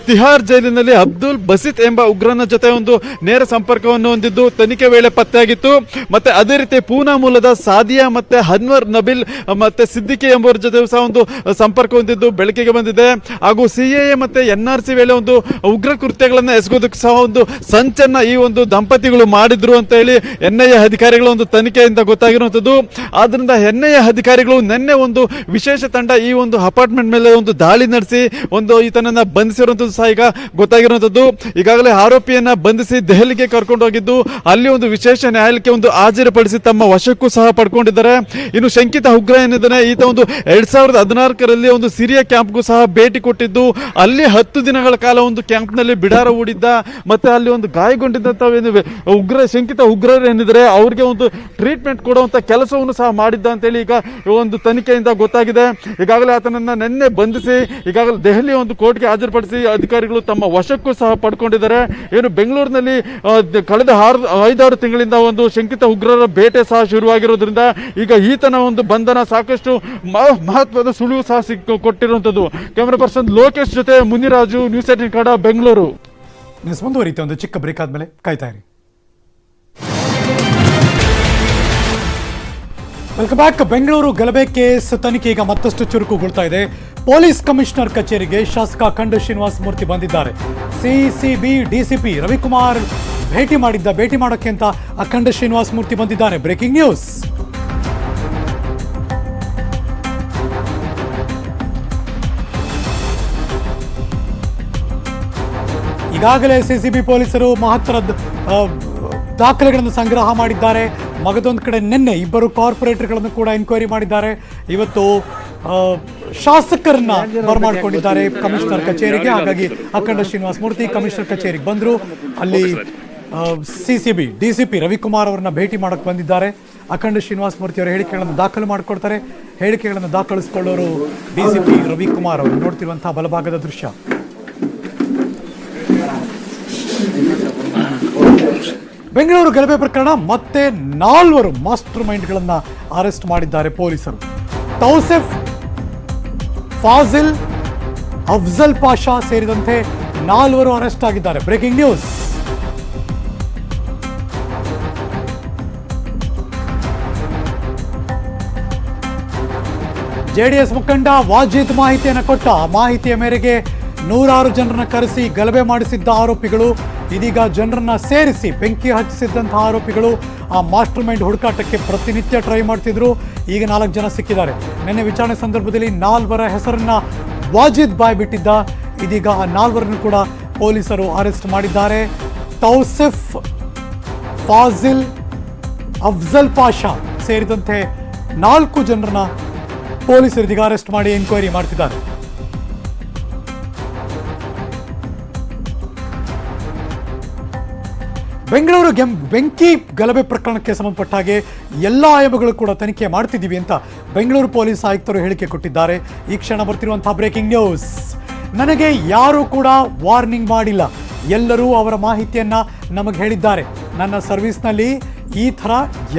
ತಿಹಾರ್ ಜೈಲಿನಲ್ಲಿ ಅಬ್ದುಲ್ ಬಸಿತ್ ಎಂಬ ಉಗ್ರನ ಜೊತೆ ಒಂದು ನೇರ ಸಂಪರ್ಕವನ್ನು ಹೊಂದಿದ್ದು ತನಿಖೆ ವೇಳೆ ಪತ್ತೆಯಾಗಿತ್ತು. ಮತ್ತೆ ಅದೇ ರೀತಿ ಪೂನಾ ಮೂಲದ ಸಾದಿಯಾ ಮತ್ತೆ ಅನ್ವರ್ ನಬಿಲ್ ಮತ್ತೆ ಸಿದ್ದಿಕಿ ಎಂಬುವರ ಜೊತೆ ಸಹ ಒಂದು ಸಂಪರ್ಕ ಹೊಂದಿದ್ದು ಬೆಳಕಿಗೆ ಬಂದಿದೆ. ಹಾಗೂ CAA ಮತ್ತೆ NRC ವೇಳೆ ಒಂದು ಉಗ್ರ ಕೃತ್ಯಗಳನ್ನ ಎಸಗೋದಕ್ಕೆ ಸಹ ಒಂದು ಸಂಚನ್ನ ಈ ಒಂದು ದಂಪತಿಗಳು ಮಾಡಿದ್ರು ಅಂತ ಹೇಳಿ NIA ಅಧಿಕಾರಿಗಳ ಒಂದು ತನಿಖೆಯಿಂದ ಗೊತ್ತಾಗಿರುವಂತದ್ದು. ಆದ್ರಿಂದ NIA ಅಧಿಕಾರಿಗಳು ನಿನ್ನೆ ಒಂದು ವಿಶೇಷ ತಂಡ ಈ ಒಂದು ಅಪಾರ್ಟ್ಮೆಂಟ್ ಮೇಲೆ ಒಂದು ದಾಳಿ ನಡೆಸಿ ಒಂದು ಈತನನ್ನ ಬಂಧಿಸಿರುವಂತದ್ದು ಸಹ ಈಗ ಗೊತ್ತಾಗಿರುವಂತದ್ದು. ಈಗಾಗಲೇ ಆರೋಪಿಯನ್ನ ಬಂಧಿಸಿ ದೆಹಲಿಗೆ ಕರ್ಕೊಂಡು ಹೋಗಿದ್ದು ಅಲ್ಲಿ ಒಂದು ವಿಶೇಷ ನ್ಯಾಯಾಲಯಕ್ಕೆ ಒಂದು ಹಾಜರುಪಡಿಸಿ ತಮ್ಮ ವಶಕ್ಕೂ ಸಹ ಪಡ್ಕೊಂಡಿದ್ದಾರೆ. ಇನ್ನು ಶಂಕಿತ ಉಗ್ರ ಏನಿದ್ದಾನೆ ಈತ ಒಂದು 2014ರಲ್ಲಿ ಒಂದು ಸಿರಿಯಾ ಕ್ಯಾಂಪ್ಗೂ ಸಹ ಭೇಟಿ ಕೊಟ್ಟಿದ್ದು ಅಲ್ಲಿ 10 ದಿನಗಳ ಕಾಲ ಒಂದು ಕ್ಯಾಂಪ್ ನಲ್ಲಿ ಬಿಡಾರ ಹೂಡಿದ್ದ. ಮತ್ತೆ ಅಲ್ಲಿ ಒಂದು ಗಾಯಗೊಂಡಿದ್ದಂತ ಶಂಕಿತ ಉಗ್ರರು ಏನಿದ್ದಾರೆ ಅವ್ರಿಗೆ ಒಂದು ಟ್ರೀಟ್ಮೆಂಟ್ ಕೊಡುವಂತ ಕೆಲಸವನ್ನು ಸಹ ಮಾಡಿದ್ದ ಅಂತೇಳಿ ಈಗ ಒಂದು ತನಿಖೆಯಿಂದ ಗೊತ್ತಾಗಿದೆ. ಈಗಾಗಲೇ ಆತನನ್ನ ನಿನ್ನೆ ಬಂಧಿಸಿ ಈಗಾಗಲೇ ದೆಹಲಿ ಒಂದು ಕೋರ್ಟ್ಗೆ ಹಾಜರುಪಡಿಸಿ ಅಧಿಕಾರಿಗಳು ತಮ್ಮ ವಶಕ್ಕೂ ಸಹ ಪಡ್ಕೊಂಡಿದ್ದಾರೆ. ಏನು ಬೆಂಗಳೂರಿನಲ್ಲಿ ಕಳೆದ 5-6 ತಿಂಗಳಿಂದ ಒಂದು ಶಂಕಿತ ಉಗ್ರರ ಬೇಟೆ ಸಹ ಶುರುವಾಗಿರೋದ್ರಿಂದ ಈಗ ಈತನ ಒಂದು ಬಂಧನ ಸಾಕಷ್ಟು ಮಹತ್ವದ ಸುಳಿವು ಸಹ ಕೊಟ್ಟಿರುವಂತದ್ದು. ಕ್ಯಾಮರಾ ಪರ್ಸನ್ ಲೋಕೇಶ್ ಜೊತೆ ಮುನಿರಾಜು, ನ್ಯೂಸ್ 18 ಕನ್ನಡ, ಬೆಂಗಳೂರು. ಮುಂದುವರಿಯುತ್ತೆ, ಒಂದು ಚಿಕ್ಕ ಬ್ರೇಕ್ ಆದ್ಮೇಲೆ ಕಾಯ್ತಾ ಇರಿ. Welcome back. ಬೆಂಗಳೂರು ಗಲಭೆ ಕೇಸ್ ತನಿಖೆ ಈಗ ಮತ್ತಷ್ಟು ಚುರುಕುಗೊಳ್ತಾ ಇದೆ. ಪೊಲೀಸ್ ಕಮಿಷನರ್ ಕಚೇರಿಗೆ ಶಾಸಕ ಅಖಂಡ ಶ್ರೀನಿವಾಸ ಮೂರ್ತಿ ಬಂದಿದ್ದಾರೆ. CCB DCP ರವಿಕುಮಾರ್ ಭೇಟಿ ಮಾಡೋಕ್ಕೆ ಅಂತ ಅಖಂಡ ಶ್ರೀನಿವಾಸ ಮೂರ್ತಿ ಬಂದಿದ್ದಾರೆ. Breaking news. ಈಗಾಗಲೇ CCB ಪೊಲೀಸರು ಮಹತ್ತರ ದಾಖಲೆಗಳನ್ನು ಸಂಗ್ರಹ ಮಾಡಿದ್ದಾರೆ. ಮಗದೊಂದು ಕಡೆ ನಿನ್ನೆ 2 ಕಾರ್ಪೊರೇಟರ್ಗಳನ್ನು ಕೂಡ ಎನ್ಕ್ವೈರಿ ಮಾಡಿದ್ದಾರೆ. ಇವತ್ತು ಶಾಸಕರನ್ನ ಬರಮಾಡಿಕೊಂಡಿದ್ದಾರೆ ಕಮಿಷನರ್ ಕಚೇರಿಗೆ. ಹಾಗಾಗಿ ಅಖಂಡ ಶ್ರೀನಿವಾಸ ಮೂರ್ತಿ ಕಮಿಷನರ್ ಕಚೇರಿಗೆ ಬಂದರು. ಅಲ್ಲಿ CCB DCP ರವಿಕುಮಾರ್ ಅವರನ್ನ ಭೇಟಿ ಮಾಡೋಕ್ಕೆ ಬಂದಿದ್ದಾರೆ. ಅಖಂಡ ಶ್ರೀನಿವಾಸ ಮೂರ್ತಿ ಅವರ ಹೇಳಿಕೆಗಳನ್ನು ದಾಖಲು ಮಾಡಿಕೊಡ್ತಾರೆ. ಹೇಳಿಕೆಗಳನ್ನು ದಾಖಲಿಸಿಕೊಳ್ಳೋರು DCP ರವಿಕುಮಾರ್ ಅವರು. ನೋಡ್ತಿರುವಂತಹ ಬಲಭಾಗದ ದೃಶ್ಯ. ಬೆಂಗಳೂರು ಗಲಭೆ ಪ್ರಕರಣ ಮತ್ತೆ 4 ಮಾಸ್ಟರ್ ಮೈಂಡ್ಗಳನ್ನು ಅರೆಸ್ಟ್ ಮಾಡಿದ್ದಾರೆ ಪೊಲೀಸರು. ತೌಸಿಫ್, ಫಾಜಿಲ್, ಅಫ್ಜಲ್ ಪಾಷಾ ಸೇರಿದಂತೆ 4 ಅರೆಸ್ಟ್ ಆಗಿದ್ದಾರೆ. Breaking news. JDS ಮುಖಂಡ ವಾಜಿದ್ ಮಾಹಿತಿಯನ್ನು ಕೊಟ್ಟ. ಮಾಹಿತಿಯ ಮೇರೆಗೆ 100 ಜನರನ್ನ ಕರೆಸಿ ಗಲಭೆ ಮಾಡಿಸಿದ್ದ ಆರೋಪಿಗಳು ಇದೀಗ ಜನರನ್ನ ಸೇರಿಸಿ ಬೆಂಕಿ ಹಚ್ಚಿಸಿದ್ದಂತಹ ಆರೋಪಿಗಳು ಆ ಮಾಸ್ಟರ್ ಮೈಂಡ್ ಹುಡುಕಾಟಕ್ಕೆ ಪ್ರತಿನಿತ್ಯ ಟ್ರೈ ಮಾಡ್ತಿದ್ರು. ಈಗ 4 ಜನ ಸಿಕ್ಕಿದ್ದಾರೆ. ನಿನ್ನೆ ವಿಚಾರಣೆ ಸಂದರ್ಭದಲ್ಲಿ 4 ಹೆಸರನ್ನ ವಾಜಿದ್ ಬಾಯ್ಬಿಟ್ಟಿದ್ದ. ಇದೀಗ ಆ 4 ಕೂಡ ಪೊಲೀಸರು ಅರೆಸ್ಟ್ ಮಾಡಿದ್ದಾರೆ. ತೌಸಿಫ್, ಫಾಜಿಲ್, ಅಫ್ಜಲ್ ಪಾಷಾ ಸೇರಿದಂತೆ 4 ಜನರನ್ನ ಪೊಲೀಸರು ಇದೀಗ ಅರೆಸ್ಟ್ ಮಾಡಿ ಎನ್ಕ್ವೈರಿ ಮಾಡ್ತಿದ್ದಾರೆ. ಬೆಂಗಳೂರು ಬೆಂಕಿ ಗಲಭೆ ಪ್ರಕರಣಕ್ಕೆ ಸಂಬಂಧಪಟ್ಟ ಹಾಗೆ ಎಲ್ಲ ಆಯಾಮಗಳು ಕೂಡ ತನಿಖೆ ಮಾಡ್ತಿದ್ದೀವಿ ಅಂತ ಬೆಂಗಳೂರು ಪೊಲೀಸ್ ಆಯುಕ್ತರು ಹೇಳಿಕೆ ಕೊಟ್ಟಿದ್ದಾರೆ. ಈ ಕ್ಷಣ ಬರ್ತಿರುವಂತಹ ಬ್ರೇಕಿಂಗ್ ನ್ಯೂಸ್. ನನಗೆ ಯಾರೂ ಕೂಡ ವಾರ್ನಿಂಗ್ ಮಾಡಿಲ್ಲ, ಎಲ್ಲರೂ ಅವರ ಮಾಹಿತಿಯನ್ನ ನಮಗೆ ಹೇಳಿದ್ದಾರೆ. ನನ್ನ ಸರ್ವಿಸ್ನಲ್ಲಿ ಈ ಥರ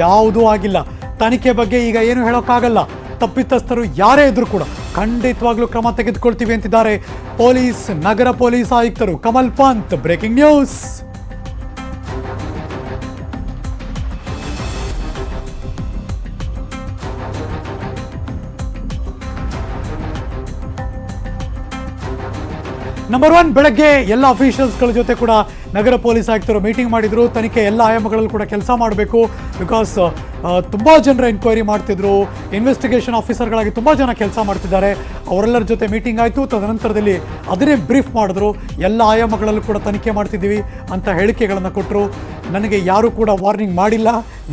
ಯಾವುದೂ ಆಗಿಲ್ಲ. ತನಿಖೆ ಬಗ್ಗೆ ಈಗ ಏನು ಹೇಳೋಕ್ಕಾಗಲ್ಲ. ತಪ್ಪಿತಸ್ಥರು ಯಾರೇ ಇದ್ರೂ ಕೂಡ ಖಂಡಿತವಾಗ್ಲೂ ಕ್ರಮ ತೆಗೆದುಕೊಳ್ತೀವಿ ಅಂತಿದ್ದಾರೆ ನಗರ ಪೊಲೀಸ್ ಆಯುಕ್ತರು Kamal Pant. Breaking news. Number 1, ಬೆಳಗ್ಗೆ ಎಲ್ಲ ಅಫಿಷಿಯಲ್ಸ್ಗಳ ಜೊತೆ ಕೂಡ ನಗರ ಪೊಲೀಸ್ ಆಯುಕ್ತರು ಮೀಟಿಂಗ್ ಮಾಡಿದ್ರು. ತನಿಖೆ ಎಲ್ಲ ಆಯಾಮಗಳಲ್ಲೂ ಕೂಡ ಕೆಲಸ ಮಾಡಬೇಕು. ಬಿಕಾಸ್ ತುಂಬ ಜನರ ಎನ್ಕ್ವೈರಿ ಮಾಡ್ತಿದ್ರು, ಇನ್ವೆಸ್ಟಿಗೇಷನ್ ಆಫೀಸರ್ಗಳಾಗಿ ತುಂಬ ಜನ ಕೆಲಸ ಮಾಡ್ತಿದ್ದಾರೆ. ಅವರೆಲ್ಲರ ಜೊತೆ ಮೀಟಿಂಗ್ ಆಯಿತು. ತದನಂತರದಲ್ಲಿ ಅದನ್ನೇ ಬ್ರೀಫ್ ಮಾಡಿದ್ರು. ಎಲ್ಲ ಆಯಾಮಗಳಲ್ಲೂ ಕೂಡ ತನಿಖೆ ಮಾಡ್ತಿದ್ದೀವಿ ಅಂತ ಹೇಳಿಕೆಗಳನ್ನು ಕೊಟ್ಟರು. ನನಗೆ ಯಾರೂ ಕೂಡ ವಾರ್ನಿಂಗ್ ಮಾಡಿಲ್ಲ,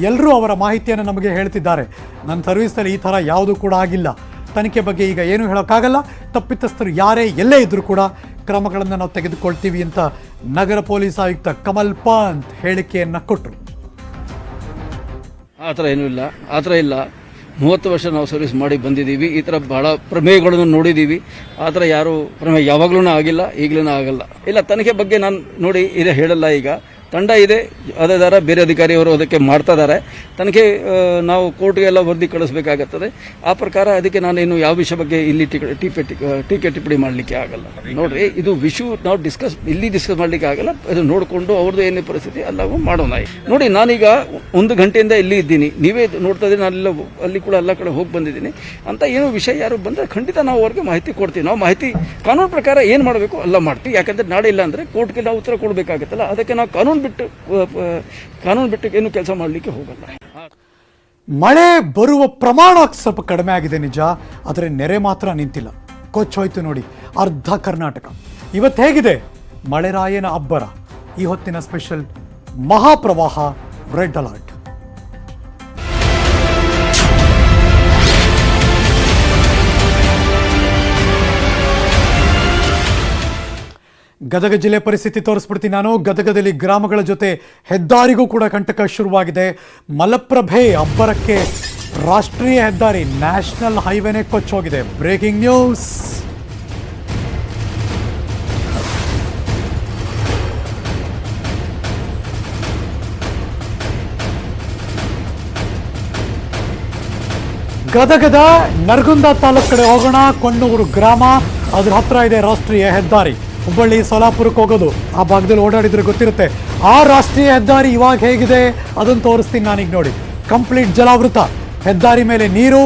ಎಲ್ಲರೂ ಅವರ ಮಾಹಿತಿಯನ್ನು ನಮಗೆ ಹೇಳ್ತಿದ್ದಾರೆ. ನನ್ನ ಸರ್ವಿಸ್ನಲ್ಲಿ ಈ ಥರ ಯಾವುದೂ ಕೂಡ ಆಗಿಲ್ಲ. ತನಿಖೆ ಬಗ್ಗೆ ಈಗ ಏನೂ ಹೇಳೋಕ್ಕಾಗಲ್ಲ. ತಪ್ಪಿತಸ್ಥರು ಯಾರೇ ಎಲ್ಲೇ ಇದ್ದರೂ ಕೂಡ ಕ್ರಮಗಳನ್ನು ನಾವು ತೆಗೆದುಕೊಳ್ತೀವಿ ಅಂತ ನಗರ ಪೊಲೀಸ್ ಆಯುಕ್ತ ಕಮಲ್ ಪಂತ್ ಹೇಳಿಕೆಯನ್ನು ಕೊಟ್ಟರು. ಆ ಥರ ಏನೂ ಇಲ್ಲ, ಆ ಥರ ಇಲ್ಲ. 30 ವರ್ಷ ನಾವು ಸರ್ವಿಸ್ ಮಾಡಿ ಬಂದಿದ್ದೀವಿ. ಈ ಥರ ಭಾಳ ಪ್ರಮೇಯಗಳನ್ನು ನೋಡಿದ್ದೀವಿ. ಆ ಥರ ಯಾರು ಪ್ರಮೇಯ ಯಾವಾಗಲೂ ಆಗಿಲ್ಲ, ಈಗಲೂ ಆಗಲ್ಲ. ಇಲ್ಲ, ತನಿಖೆ ಬಗ್ಗೆ ನಾನು ನೋಡಿ ಇದೆ ಹೇಳಲ್ಲ. ಈಗ ತಂಡ ಇದೆ, ಅದೇ ಥರ ಬೇರೆ ಅಧಿಕಾರಿಯವರು ಅದಕ್ಕೆ ಮಾಡ್ತಾ ಇದ್ದಾರೆ. ತನಿಖೆ ನಾವು ಕೋರ್ಟ್ಗೆಲ್ಲ ವರದಿ ಕಳಿಸ್ಬೇಕಾಗುತ್ತದೆ. ಆ ಪ್ರಕಾರ ಅದಕ್ಕೆ ನಾನೇನು ಯಾವ ವಿಷಯ ಬಗ್ಗೆ ಇಲ್ಲಿ ಟೀಕೆ ಟಿಪ್ಪಣಿ ಮಾಡಲಿಕ್ಕೆ ಆಗಲ್ಲ. ನೋಡ್ರಿ, ಇದು ವಿಷಯ ನಾವು ಡಿಸ್ಕಸ್ ಮಾಡಲಿಕ್ಕೆ ಆಗಲ್ಲ. ಅದು ನೋಡಿಕೊಂಡು ಅವ್ರದ್ದು ಏನೇ ಪರಿಸ್ಥಿತಿ ಎಲ್ಲವೂ ಮಾಡೋಣ. ನೋಡಿ, ನಾನೀಗ 1 ಗಂಟೆಯಿಂದ ಇಲ್ಲಿ ಇದ್ದೀನಿ. ನೀವೇ ನೋಡ್ತಾ ಇದ್ದೀನಿ, ನಾನೆಲ್ಲ ಅಲ್ಲಿ ಕೂಡ ಎಲ್ಲ ಕಡೆ ಹೋಗಿ ಬಂದಿದ್ದೀನಿ ಅಂತ. ಏನೋ ವಿಷಯ ಯಾರು ಬಂದರೆ ಖಂಡಿತ ನಾವು ಅವ್ರಿಗೆ ಮಾಹಿತಿ ಕೊಡ್ತೀವಿ. ನಾವು ಮಾಹಿತಿ ಕಾನೂನು ಪ್ರಕಾರ ಏನು ಮಾಡಬೇಕು ಎಲ್ಲ ಮಾಡ್ತೀವಿ. ಯಾಕಂದರೆ ನಾಳೆ ಇಲ್ಲ ಅಂದರೆ ಕೋರ್ಟ್ಗೆ ನಾವು ಉತ್ತರ ಕೊಡಬೇಕಾಗುತ್ತಲ್ಲ. ಅದಕ್ಕೆ ನಾವು ಕಾನೂನು ಬಿಟ್ಟು ಏನು ಕೆಲಸ ಮಾಡಲಿಕ್ಕೆ ಹೋಗಲ್ಲ. ಮಳೆ ಬರುವ ಪ್ರಮಾಣ ಸ್ವಲ್ಪ ಕಡಿಮೆ ಆಗಿದೆ ನಿಜ, ಆದರೆ ನೆರೆ ಮಾತ್ರ ನಿಂತಿಲ್ಲ. ಕೊಚ್ಚೋಯ್ತು ನೋಡಿ ಅರ್ಧ ಕರ್ನಾಟಕ. ಇವತ್ತು ಹೇಗಿದೆ ಮಳೆರಾಯನ ಅಬ್ಬರ? ಈ ಹೊತ್ತಿನ ಸ್ಪೆಷಲ್ ಮಹಾಪ್ರವಾಹ, ರೆಡ್ ಅಲರ್ಟ್. ಗದಗ ಜಿಲ್ಲೆ ಪರಿಸ್ಥಿತಿ ತೋರಿಸ್ಬಿಡ್ತೀನಿ ನಾನು. ಗದಗದಲ್ಲಿ ಗ್ರಾಮಗಳ ಜೊತೆ ಹೆದ್ದಾರಿಗೂ ಕೂಡ ಕಂಟಕ ಶುರುವಾಗಿದೆ. ಮಲಪ್ರಭೆ ಅಬ್ಬರಕ್ಕೆ ರಾಷ್ಟ್ರೀಯ ಹೆದ್ದಾರಿ ನ್ಯಾಷನಲ್ ಹೈವೇನೇ ಕೊಚ್ಚೋಗಿದೆ. Breaking news. ಗದಗದ ನರಗುಂದ ತಾಲೂಕು ಕಡೆ ಹೋಗೋಣ. ಕೊಣ್ಣೂರು ಗ್ರಾಮ, ಅದ್ರ ಹತ್ರ ಇದೆ ರಾಷ್ಟ್ರೀಯ ಹೆದ್ದಾರಿ. ಹುಬ್ಬಳ್ಳಿ ಸೋಲಾಪುರಕ್ಕೆ ಹೋಗೋದು, ಆ ಭಾಗದಲ್ಲಿ ಓಡಾಡಿದ್ರೆ ಗೊತ್ತಿರುತ್ತೆ. ಆ ರಾಷ್ಟ್ರೀಯ ಹೆದ್ದಾರಿ ಇವಾಗ ಹೇಗಿದೆ ಅದನ್ನು ತೋರಿಸ್ತೀನಿ ನಾನೀಗ. ನೋಡಿ, ಕಂಪ್ಲೀಟ್ ಜಲಾವೃತ, ಹೆದ್ದಾರಿ ಮೇಲೆ ನೀರು,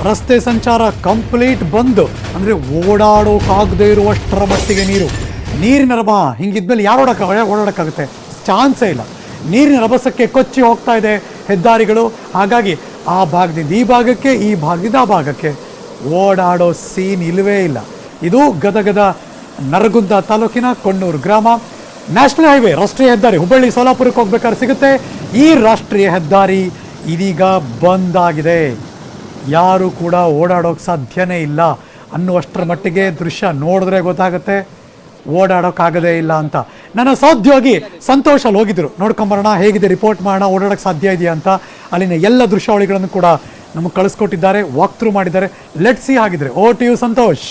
ರಸ್ತೆ ಸಂಚಾರ ಕಂಪ್ಲೀಟ್ ಬಂದು, ಅಂದರೆ ಓಡಾಡೋಕ್ಕಾಗದೇ ಇರುವಷ್ಟರ ಮಟ್ಟಿಗೆ ನೀರು. ನೀರಿನ ರಭ ಹಿಂಗಿದ್ಮೇಲೆ ಯಾರು ಓಡಾಡೋಕ್ಕಾಗುತ್ತೆ? ಚಾನ್ಸೇ ಇಲ್ಲ. ನೀರಿನ ರಭಸಕ್ಕೆ ಕೊಚ್ಚಿ ಹೋಗ್ತಾ ಇದೆ ಹೆದ್ದಾರಿಗಳು. ಹಾಗಾಗಿ ಆ ಭಾಗದಿಂದ ಈ ಭಾಗಕ್ಕೆ, ಈ ಭಾಗದಿಂದ ಆ ಭಾಗಕ್ಕೆ ಓಡಾಡೋ ಸೀನ್ ಇಲ್ಲವೇ ಇಲ್ಲ. ಇದು ಗದಗದ ನರಗುಂದ ತಾಲೂಕಿನ ಕೊಣ್ಣೂರು ಗ್ರಾಮ. ನ್ಯಾಷನಲ್ ಹೈವೇ ರಾಷ್ಟ್ರೀಯ ಹೆದ್ದಾರಿ ಹುಬ್ಬಳ್ಳಿ ಸೋಲಾಪುರಕ್ಕೆ ಹೋಗ್ಬೇಕಾದ್ರೆ ಸಿಗುತ್ತೆ. ಈ ರಾಷ್ಟ್ರೀಯ ಹೆದ್ದಾರಿ ಇದೀಗ ಬಂದ್ ಆಗಿದೆ. ಯಾರು ಕೂಡ ಓಡಾಡೋಕೆ ಸಾಧ್ಯನೇ ಇಲ್ಲ ಅನ್ನುವಷ್ಟರ ಮಟ್ಟಿಗೆ ದೃಶ್ಯ ನೋಡಿದ್ರೆ ಗೊತ್ತಾಗುತ್ತೆ ಓಡಾಡೋಕ್ಕಾಗದೇ ಇಲ್ಲ ಅಂತ. ನನ್ನ ಸಹೋದ್ಯೋಗಿ ಸಂತೋಷ್ ಅಲ್ಲಿ ಹೋಗಿದ್ರು, ನೋಡ್ಕೊಂಬರೋಣ ಹೇಗಿದೆ, ರಿಪೋರ್ಟ್ ಮಾಡೋಣ, ಓಡಾಡೋಕ್ಕೆ ಸಾಧ್ಯ ಇದೆಯಾ ಅಂತ. ಅಲ್ಲಿನ ಎಲ್ಲ ದೃಶ್ಯಾವಳಿಗಳನ್ನು ಕೂಡ ನಮಗೆ ಕಳಿಸ್ಕೊಟ್ಟಿದ್ದಾರೆ, ವಾಕ್ ಥ್ರೂ ಮಾಡಿದ್ದಾರೆ. ಲೆಟ್ಸ್ ಸಿ ಹಾಗಿದ್ರೆ. Over to you Santosh.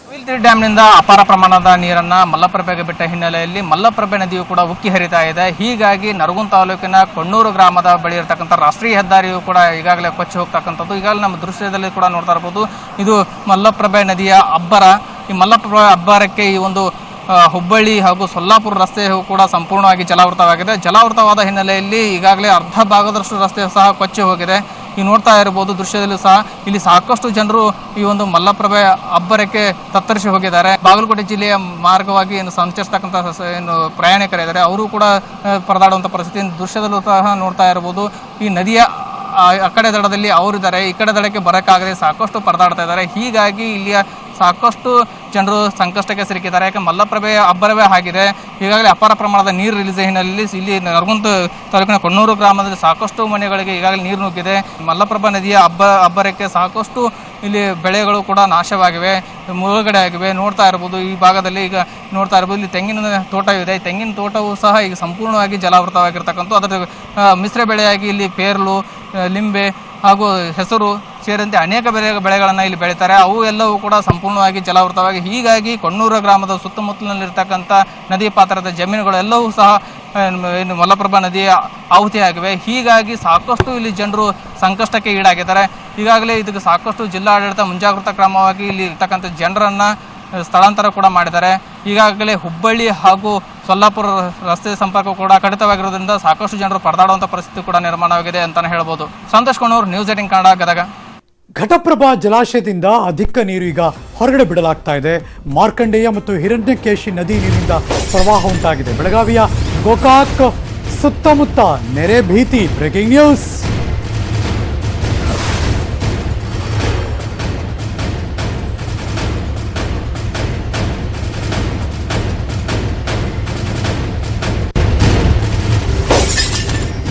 ಕೊಯಿಲ್ತಿರಿ ಡ್ಯಾಂನಿಂದ ಅಪಾರ ಪ್ರಮಾಣದ ನೀರನ್ನು ಮಲ್ಲಪ್ರಭೆಗೆ ಬಿಟ್ಟ ಹಿನ್ನೆಲೆಯಲ್ಲಿ ಮಲ್ಲಪ್ರಭೆ ನದಿಯು ಕೂಡ ಉಕ್ಕಿ ಹರಿತಾ ಇದೆ. ಹೀಗಾಗಿ ನರಗುಂದ ತಾಲೂಕಿನ ಕೊಣ್ಣೂರು ಗ್ರಾಮದ ಬಳಿ ಇರತಕ್ಕಂಥ ರಾಷ್ಟ್ರೀಯ ಹೆದ್ದಾರಿಯು ಕೂಡ ಈಗಾಗಲೇ ಕೊಚ್ಚಿ ಹೋಗ್ತಕ್ಕಂಥದ್ದು. ಈಗಾಗಲೇ ನಮ್ಮ ದೃಶ್ಯದಲ್ಲಿ ಕೂಡ ನೋಡ್ತಾ ಇರ್ಬೋದು, ಇದು ಮಲ್ಲಪ್ರಭೆ ನದಿಯ ಅಬ್ಬರ. ಈ ಮಲ್ಲಪ್ರಭೆ ಅಬ್ಬರಕ್ಕೆ ಈ ಒಂದು ಹುಬ್ಬಳ್ಳಿ ಹಾಗೂ ಸೊಲ್ಲಾಪುರ ರಸ್ತೆಯು ಕೂಡ ಸಂಪೂರ್ಣವಾಗಿ ಜಲಾವೃತವಾಗಿದೆ. ಜಲಾವೃತವಾದ ಹಿನ್ನೆಲೆಯಲ್ಲಿ ಈಗಾಗಲೇ ಅರ್ಧ ಭಾಗದಷ್ಟು ರಸ್ತೆ ಸಹ ಕೊಚ್ಚಿ ಹೋಗಿದೆ. ಈ ನೋಡ್ತಾ ಇರಬಹುದು ದೃಶ್ಯದಲ್ಲೂ ಸಹ ಇಲ್ಲಿ ಸಾಕಷ್ಟು ಜನರು ಈ ಒಂದು ಮಲ್ಲಪ್ರಭೆ ಅಬ್ಬರಕ್ಕೆ ತತ್ತರಿಸಿ ಹೋಗಿದ್ದಾರೆ. ಬಾಗಲಕೋಟೆ ಜಿಲ್ಲೆಯ ಮಾರ್ಗವಾಗಿ ಏನು ಸಂಚರಿಸ್ತಕ್ಕಂಥ ಏನು ಪ್ರಯಾಣಿಕರಿದ್ದಾರೆ ಅವರು ಕೂಡ ಪರದಾಡುವಂಥ ಪರಿಸ್ಥಿತಿ ದೃಶ್ಯದಲ್ಲೂ ಸಹ ನೋಡ್ತಾ ಇರಬಹುದು. ಈ ನದಿಯ ಆ ಕಡೆ ದಡದಲ್ಲಿ ಅವರಿದ್ದಾರೆ, ಈ ಕಡೆ ದಡಕ್ಕೆ ಬರೋಕ್ಕಾಗದೆ ಸಾಕಷ್ಟು ಪರದಾಡ್ತಾ ಇದ್ದಾರೆ. ಹೀಗಾಗಿ ಇಲ್ಲಿಯ ಸಾಕಷ್ಟು ಜನರು ಸಂಕಷ್ಟಕ್ಕೆ ಸಿಲುಕಿದ್ದಾರೆ. ಯಾಕೆ ಮಲ್ಲಪ್ರಭೆ ಅಬ್ಬರವೇ ಆಗಿದೆ. ಈಗಾಗಲೇ ಅಪಾರ ಪ್ರಮಾಣದ ನೀರು ರಿಲೀಸ್ ಹಿನ್ನೆಲೆಯಲ್ಲಿ ಇಲ್ಲಿ ನರಗುಂದ ತಾಲೂಕಿನ ಕೊಣ್ಣೂರು ಗ್ರಾಮದಲ್ಲಿ ಸಾಕಷ್ಟು ಮನೆಗಳಿಗೆ ಈಗಾಗಲೇ ನೀರು ನುಗ್ಗಿದೆ. ಮಲ್ಲಪ್ರಭಾ ನದಿಯ ಅಬ್ಬರಕ್ಕೆ ಸಾಕಷ್ಟು ಇಲ್ಲಿ ಬೆಳೆಗಳು ಕೂಡ ನಾಶವಾಗಿವೆ, ಮುಳುಗಡೆ ಆಗಿವೆ. ನೋಡ್ತಾ ಇರ್ಬೋದು ಈ ಭಾಗದಲ್ಲಿ ಈಗ ನೋಡ್ತಾ ಇರ್ಬೋದು ಇಲ್ಲಿ ತೆಂಗಿನ ತೋಟ ಇದೆ. ತೆಂಗಿನ ತೋಟವೂ ಸಹ ಈಗ ಸಂಪೂರ್ಣವಾಗಿ ಜಲಾವೃತವಾಗಿರ್ತಕ್ಕಂಥ ಅದರ ಮಿಶ್ರ ಬೆಳೆಯಾಗಿ ಇಲ್ಲಿ ಪೇರ್ಲು, ಲಿಂಬೆ ಹಾಗೂ ಹೆಸರು ಸೇರಿದಂತೆ ಅನೇಕ ಬೆಳೆಗಳನ್ನು ಇಲ್ಲಿ ಬೆಳೀತಾರೆ. ಅವು ಎಲ್ಲವೂ ಕೂಡ ಸಂಪೂರ್ಣವಾಗಿ ಜಲಾವೃತವಾಗಿ ಹೀಗಾಗಿ ಕೊಣ್ಣೂರು ಗ್ರಾಮದ ಸುತ್ತಮುತ್ತಲಿನಲ್ಲಿರ್ತಕ್ಕಂಥ ನದಿ ಪಾತ್ರದ ಜಮೀನುಗಳೆಲ್ಲವೂ ಸಹ ಮಲ್ಲಪ್ರಭಾ ನದಿಯ ಆಹುತಿಯಾಗಿವೆ. ಹೀಗಾಗಿ ಸಾಕಷ್ಟು ಇಲ್ಲಿ ಜನರು ಸಂಕಷ್ಟಕ್ಕೆ ಈಡಾಗಿದ್ದಾರೆ. ಈಗಾಗಲೇ ಇದಕ್ಕೆ ಸಾಕಷ್ಟು ಜಿಲ್ಲಾಡಳಿತ ಮುಂಜಾಗ್ರತಾ ಕ್ರಮವಾಗಿ ಇಲ್ಲಿ ಇರ್ತಕ್ಕಂಥ ಜನರನ್ನು ಸ್ಥಳಾಂತರ ಕೂಡ ಮಾಡಿದ್ದಾರೆ. ಈಗಾಗಲೇ ಹುಬ್ಬಳ್ಳಿ ಹಾಗೂ ಸೊಲ್ಲಾಪುರ ರಸ್ತೆ ಸಂಪರ್ಕ ಕೂಡ ಕಡಿತವಾಗಿರೋದ್ರಿಂದ ಸಾಕಷ್ಟು ಜನರು ಪರದಾಡುವಂಥ ಪರಿಸ್ಥಿತಿ ಕೂಡ ನಿರ್ಮಾಣವಾಗಿದೆ ಅಂತಾನೆ ಹೇಳ್ಬೋದು. ಸಂತೋಷ್ ಕೊಣ್ಣೂರು, ನ್ಯೂಸ್ 18 ಕನ್ನಡ, ಗದಗ. ಘಟಪ್ರಭಾ ಜಲಾಶಯದಿಂದ ಅಧಿಕ ನೀರು ಈಗ ಹೊರಗಡೆ ಬಿಡಲಾಗ್ತಾ ಇದೆ. ಮಾರ್ಕಂಡೇಯ ಮತ್ತು ಹಿರಣ್ಯಕೇಶಿ ನದಿ ನೀರಿನಿಂದ ಪ್ರವಾಹ ಉಂಟಾಗಿದೆ. ಬೆಳಗಾವಿಯ ಗೋಕಾಕ್ ಸುತ್ತಮುತ್ತ ನೆರೆ ಭೀತಿ. Breaking news.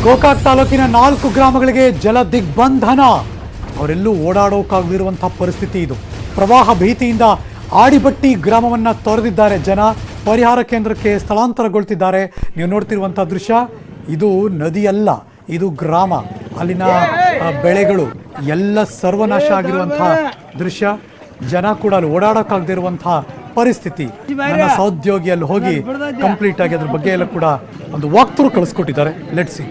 ಗೋಕಾಕ್ ತಾಲೂಕಿನ 4 ಗ್ರಾಮಗಳಿಗೆ ಜಲ ದಿಗ್ಬಂಧನ. ಅವರೆಲ್ಲೂ ಓಡಾಡೋಕ್ಕಾಗದಿರುವಂತಹ ಪರಿಸ್ಥಿತಿ ಇದು. ಪ್ರವಾಹ ಭೀತಿಯಿಂದ ಆಡಿಬಟ್ಟಿ ಗ್ರಾಮವನ್ನ ತೊರೆದಿದ್ದಾರೆ ಜನ. ಪರಿಹಾರ ಕೇಂದ್ರಕ್ಕೆ ಸ್ಥಳಾಂತರಗೊಳ್ತಿದ್ದಾರೆ. ನೀವು ನೋಡ್ತಿರುವಂತಹ ದೃಶ್ಯ, ಇದು ನದಿ ಅಲ್ಲ, ಇದು ಗ್ರಾಮ. ಅಲ್ಲಿನ ಬೆಳೆಗಳು ಎಲ್ಲ ಸರ್ವನಾಶ ಆಗಿರುವಂತಹ ದೃಶ್ಯ. ಜನ ಕೂಡ ಅಲ್ಲಿ ಓಡಾಡೋಕ್ಕಾಗದಿರುವಂತಹ ಪರಿಸ್ಥಿತಿ. ನನ್ನ ಸಹೋದ್ಯೋಗಿ ಅಲ್ಲಿ ಹೋಗಿ ಕಂಪ್ಲೀಟ್ ಆಗಿ ಅದ್ರ ಬಗ್ಗೆ ಎಲ್ಲ ಕೂಡ ಒಂದು ವಾಕ್ ಥ್ರೂ ಕಳಿಸ್ಕೊಟ್ಟಿದ್ದಾರೆ. Let's see.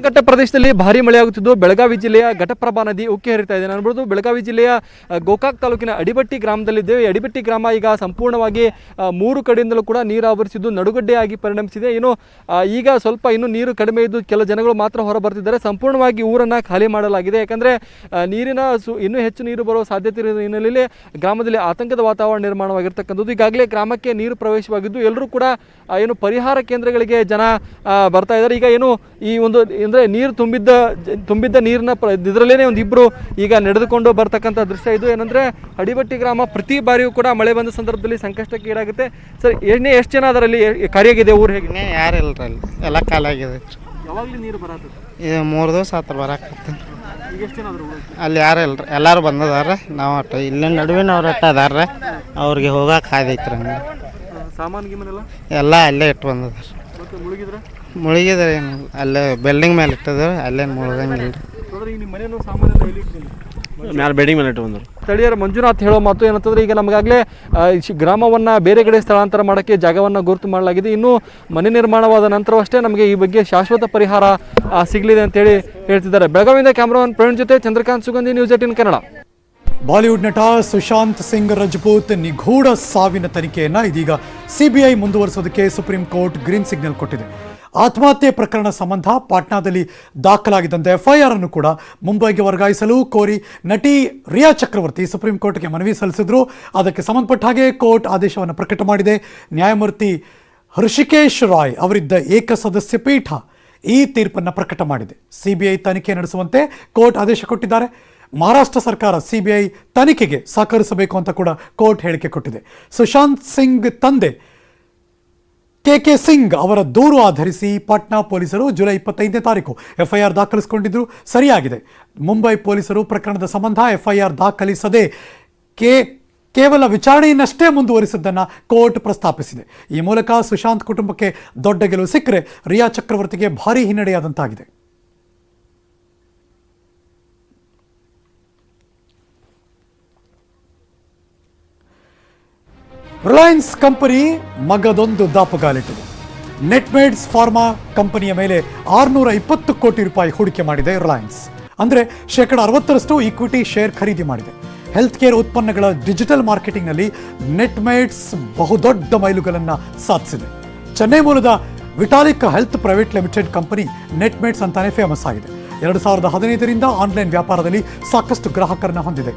ಘಟ್ಟ ಪ್ರದೇಶದಲ್ಲಿ ಭಾರಿ ಮಳೆಯಾಗುತ್ತಿದ್ದು ಬೆಳಗಾವಿ ಜಿಲ್ಲೆಯ ಘಟಪ್ರಭಾ ನದಿ ಉಕ್ಕಿ ಹರಿತಾ ಇದೆ. ಅನ್ಬೋದು ಬೆಳಗಾವಿ ಜಿಲ್ಲೆಯ ಗೋಕಾಕ್ ತಾಲೂಕಿನ ಅಡಿಬಟ್ಟಿ ಗ್ರಾಮದಲ್ಲಿದ್ದೇವೆ. ಅಡಿಬಟ್ಟಿ ಗ್ರಾಮ ಈಗ ಸಂಪೂರ್ಣವಾಗಿ 3 ಕಡೆಯಿಂದಲೂ ಕೂಡ ನೀರು ಆವರಿಸಿದ್ದು ನಡುಗಡ್ಡೆಯಾಗಿ ಪರಿಣಮಿಸಿದೆ. ಏನು ಈಗ ಸ್ವಲ್ಪ ಇನ್ನೂ ನೀರು ಕಡಿಮೆ ಇದ್ದು ಕೆಲ ಜನಗಳು ಮಾತ್ರ ಹೊರ ಬರ್ತಿದ್ದಾರೆ. ಸಂಪೂರ್ಣವಾಗಿ ಊರನ್ನು ಖಾಲಿ ಮಾಡಲಾಗಿದೆ. ಯಾಕಂದರೆ ನೀರಿನ ಇನ್ನೂ ಹೆಚ್ಚು ನೀರು ಬರುವ ಸಾಧ್ಯತೆ ಇರುವ ಹಿನ್ನೆಲೆಯಲ್ಲಿ ಗ್ರಾಮದಲ್ಲಿ ಆತಂಕದ ವಾತಾವರಣ ನಿರ್ಮಾಣವಾಗಿರ್ತಕ್ಕಂಥದ್ದು. ಈಗಾಗಲೇ ಗ್ರಾಮಕ್ಕೆ ನೀರು ಪ್ರವೇಶವಾಗಿದ್ದು ಎಲ್ಲರೂ ಕೂಡ ಏನು ಪರಿಹಾರ ಕೇಂದ್ರಗಳಿಗೆ ಜನ ಬರ್ತಾ ಇದ್ದಾರೆ. ಈಗ ಏನು ಈ ಒಂದು ಅಂದರೆ ನೀರು ತುಂಬಿದ್ದ ನೀರಿನ ಇದರಲ್ಲೇ ಒಂದು ಇಬ್ಬರು ಈಗ ನಡೆದುಕೊಂಡು ಬರ್ತಕ್ಕಂಥ ದೃಶ್ಯ ಇದು. ಏನಂದರೆ ಅಡಿಬಟ್ಟಿ ಗ್ರಾಮ ಪ್ರತಿ ಬಾರಿಯೂ ಕೂಡ ಮಳೆ ಬಂದ ಸಂದರ್ಭದಲ್ಲಿ ಸಂಕಷ್ಟಕ್ಕೆ ಈಡಾಗುತ್ತೆ. ಸರ್, ಎಷ್ಟು ಜನ ಅದರಲ್ಲಿ ಖಾಲಿಯಾಗಿದೆ ಊರು? ಹೇಗೆ ಯಾರು ಇಲ್ರಿ ಅಲ್ಲಿ, ಎಲ್ಲ ಖಾಲಿಯಾಗಿದೆ. ಯಾವಾಗಲೂ ನೀರು ಬರತ್ತೆ? ಇದು 3 ದಿವಸ ಆತರ ಬರಾಕತ್ತ. ಈಗ ಎಷ್ಟು ಜನ ಅದ್ರ ಅಲ್ಲಿ ಯಾರು ಇಲ್ರಿ, ಎಲ್ಲರೂ ಬಂದದಾರ. ನಾವು ಒಟ್ಟು ಇಲ್ಲಿ ನಡುವಿನವ್ರು ಒಟ್ಟು ಅದಾರ, ಅವ್ರಿಗೆ ಹೋಗಕ್ಕೆ ಹಾದೈತ್ರಿ. ಹಂಗೆ ಸಾಮಾನು ಗೀಮನೆಲ್ಲ ಎಲ್ಲ ಅಲ್ಲೇ ಇಟ್ಟು ಬಂದದಾರ. ಮತ್ತೆ ಮುಳುಗಿದ್ರೆ ಮುಳುಗಿದ್ರೆ ಏನು ಅಲ್ಲೇ ಬಿಲ್ಡಿಂಗ್ ಮೇಲೆ ಇಟ್ಟಿದ್ರು, ಅಲ್ಲೇನು ಮುಳುಗಂಗಿಲ್ಲ. ಬಿಲ್ಡಿಂಗ್ ಮೇಲೆ ಇಟ್ಟು ಬಂದರು. ಸ್ಥಳೀಯರ ಮಂಜುನಾಥ್ ಹೇಳೋ ಮಾತು ಏನಂತಂದ್ರೆ, ಈಗ ನಮಗಾಗಲೇ ಗ್ರಾಮವನ್ನು ಬೇರೆ ಕಡೆ ಸ್ಥಳಾಂತರ ಮಾಡೋಕ್ಕೆ ಜಾಗವನ್ನು ಗುರುತು ಮಾಡಲಾಗಿದೆ. ಇನ್ನು ಮನೆ ನಿರ್ಮಾಣವಾದ ನಂತರವಷ್ಟೇ ನಮಗೆ ಈ ಬಗ್ಗೆ ಶಾಶ್ವತ ಪರಿಹಾರ ಸಿಗಲಿದೆ ಅಂತೇಳಿ ಹೇಳ್ತಿದ್ದಾರೆ. ಬೆಳಗಾವಿಯಿಂದ ಕ್ಯಾಮ್ರಾಮನ್ ಪ್ರವೀಣ್ ಜೊತೆ ಚಂದ್ರಕಾಂತ್ ಸುಗಂಧಿ, ನ್ಯೂಸ್ 18 ಕನ್ನಡ. ಬಾಲಿವುಡ್ ನಟ ಸುಶಾಂತ್ ಸಿಂಗ್ ರಜಪೂತ್ ನಿಗೂಢ ಸಾವಿನ ತನಿಖೆಯನ್ನು ಇದೀಗ ಸಿಬಿಐ ಮುಂದುವರಿಸೋದಕ್ಕೆ ಸುಪ್ರೀಂ ಕೋರ್ಟ್ ಗ್ರೀನ್ ಸಿಗ್ನಲ್ ಕೊಟ್ಟಿದೆ. ಆತ್ಮಹತ್ಯೆ ಪ್ರಕರಣ ಸಂಬಂಧ ಪಾಟ್ನಾದಲ್ಲಿ ದಾಖಲಾಗಿದ್ದಂತೆ ಎಫ್ಐಆರ್ ಅನ್ನು ಕೂಡ ಮುಂಬೈಗೆ ವರ್ಗಾಯಿಸಲು ಕೋರಿ ನಟಿ ರಿಯಾ ಚಕ್ರವರ್ತಿ ಸುಪ್ರೀಂ ಕೋರ್ಟ್ಗೆ ಮನವಿ ಸಲ್ಲಿಸಿದ್ರು. ಅದಕ್ಕೆ ಸಂಬಂಧಪಟ್ಟ ಹಾಗೆ ಕೋರ್ಟ್ ಆದೇಶವನ್ನು ಪ್ರಕಟ ಮಾಡಿದೆ. ನ್ಯಾಯಮೂರ್ತಿ ಹೃಷಿಕೇಶ್ ರಾಯ್ ಅವರಿದ್ದ ಏಕಸದಸ್ಯ ಪೀಠ ಈ ತೀರ್ಪನ್ನು ಪ್ರಕಟ ಮಾಡಿದೆ. ಸಿಬಿಐ ತನಿಖೆ ನಡೆಸುವಂತೆ ಕೋರ್ಟ್ ಆದೇಶ ಕೊಟ್ಟಿದ್ದಾರೆ. ಮಹಾರಾಷ್ಟ್ರ ಸರ್ಕಾರ ಸಿಬಿಐ ತನಿಖೆಗೆ ಸಹಕರಿಸಬೇಕು ಅಂತ ಕೂಡ ಕೋರ್ಟ್ ಹೇಳಿಕೆ ಕೊಟ್ಟಿದೆ. ಸುಶಾಂತ್ ಸಿಂಗ್ ತಂದೆ ಕೆ ಸಿಂಗ್ ಅವರ ದೂರು ಆಧರಿಸಿ ಪಾಟ್ನಾ ಪೊಲೀಸರು ಜುಲೈ 25ನೇ ತಾರೀಕು ಎಫ್ಐಆರ್ ದಾಖಲಿಸಿಕೊಂಡಿದ್ರು. ಸರಿಯಾಗಿದೆ. ಮುಂಬೈ ಪೊಲೀಸರು ಪ್ರಕರಣದ ಸಂಬಂಧ ಎಫ್ಐಆರ್ ದಾಖಲಿಸದೆ ಕೇವಲ ವಿಚಾರಣೆಯನ್ನಷ್ಟೇ ಮುಂದುವರಿಸಿದ್ದನ್ನು ಕೋರ್ಟ್ ಪ್ರಸ್ತಾಪಿಸಿದೆ. ಈ ಮೂಲಕ ಸುಶಾಂತ್ ಕುಟುಂಬಕ್ಕೆ ದೊಡ್ಡ ಗೆಲುವು ಸಿಕ್ಕರೆ ರಿಯಾ ಚಕ್ರವರ್ತಿಗೆ ಭಾರೀ ಹಿನ್ನಡೆಯಾದಂತಾಗಿದೆ. ರಿಲಯನ್ಸ್ ಕಂಪನಿ ಮಗದೊಂದು ದಾಪುಗಾಲಿಟ್ಟಿದೆ. ನೆಟ್ಮೇಡ್ಸ್ ಫಾರ್ಮಾ ಕಂಪನಿಯ ಮೇಲೆ 620 ಕೋಟಿ ರೂಪಾಯಿ ಹೂಡಿಕೆ ಮಾಡಿದೆ ರಿಲಯನ್ಸ್. ಅಂದರೆ 60% ಈಕ್ವಿಟಿ ಶೇರ್ ಖರೀದಿ ಮಾಡಿದೆ. ಹೆಲ್ತ್ ಕೇರ್ ಉತ್ಪನ್ನಗಳ ಡಿಜಿಟಲ್ ಮಾರ್ಕೆಟಿಂಗ್ನಲ್ಲಿ ನೆಟ್ಮೇಡ್ಸ್ ಬಹುದೊಡ್ಡ ಮೈಲುಗಲ್ಲನ್ನು ಸಾಧಿಸಿದೆ. ಚೆನ್ನೈ ಮೂಲದ ವಿಟಾಲಿಕ್ ಹೆಲ್ತ್ ಪ್ರೈವೇಟ್ ಲಿಮಿಟೆಡ್ ಕಂಪನಿ ನೆಟ್ಮೇಡ್ಸ್ ಅಂತಾನೆ ಫೇಮಸ್ ಆಗಿದೆ. 2015ರಿಂದ ಆನ್ಲೈನ್ ವ್ಯಾಪಾರದಲ್ಲಿ ಸಾಕಷ್ಟು ಗ್ರಾಹಕರನ್ನು ಹೊಂದಿದೆ.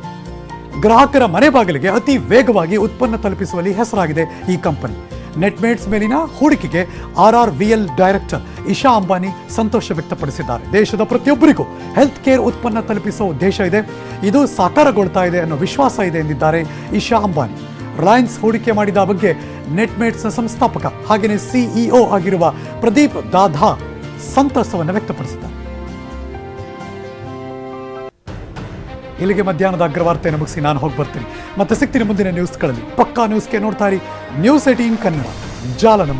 ಗ್ರಾಹಕರ ಮನೆ ಬಾಗಿಲಿಗೆ ಅತಿ ವೇಗವಾಗಿ ಉತ್ಪನ್ನ ತಲುಪಿಸುವಲ್ಲಿ ಹೆಸರಾಗಿದೆ ಈ ಕಂಪನಿ. ನೆಟ್ಮೇಡ್ಸ್ ಮೇಲಿನ ಹೂಡಿಕೆಗೆ RRVL ಡೈರೆಕ್ಟರ್ ಇಶಾ ಅಂಬಾನಿ ಸಂತೋಷ ವ್ಯಕ್ತಪಡಿಸಿದ್ದಾರೆ. ದೇಶದ ಪ್ರತಿಯೊಬ್ಬರಿಗೂ ಹೆಲ್ತ್ ಕೇರ್ ಉತ್ಪನ್ನ ತಲುಪಿಸುವ ಉದ್ದೇಶ ಇದೆ, ಇದು ಸಾಕಾರಗೊಳ್ತಾ ಇದೆ ಅನ್ನೋ ವಿಶ್ವಾಸ ಇದೆ ಎಂದಿದ್ದಾರೆ ಇಶಾ ಅಂಬಾನಿ. ರಿಲಯನ್ಸ್ ಹೂಡಿಕೆ ಮಾಡಿದ ಬಗ್ಗೆ ನೆಟ್ಮೇಡ್ಸ್ನ ಸಂಸ್ಥಾಪಕ ಹಾಗೆಯೇ CEO ಆಗಿರುವ ಪ್ರದೀಪ್ ದಾಧಾ ಸಂತಸವನ್ನು ವ್ಯಕ್ತಪಡಿಸಿದ್ದಾರೆ. ಇಲ್ಲಿಗೆ ಮಧ್ಯಾಹ್ನದ ಅಗ್ರವಾರ್ತೆಯನ್ನು ಮುಗಿಸಿ ನಾನು ಹೋಗಿ ಬರ್ತೀನಿ. ಮತ್ತೆ ಸಿಗ್ತೀನಿ ಮುಂದಿನ ನ್ಯೂಸ್ಗಳಲ್ಲಿ. ಪಕ್ಕಾ ನ್ಯೂಸ್ಗೆ ನೋಡ್ತಾ ಇರಿ ನ್ಯೂಸ್ 18 ಕನ್ನಡ. ಜಾಲ ನಮ್ಮ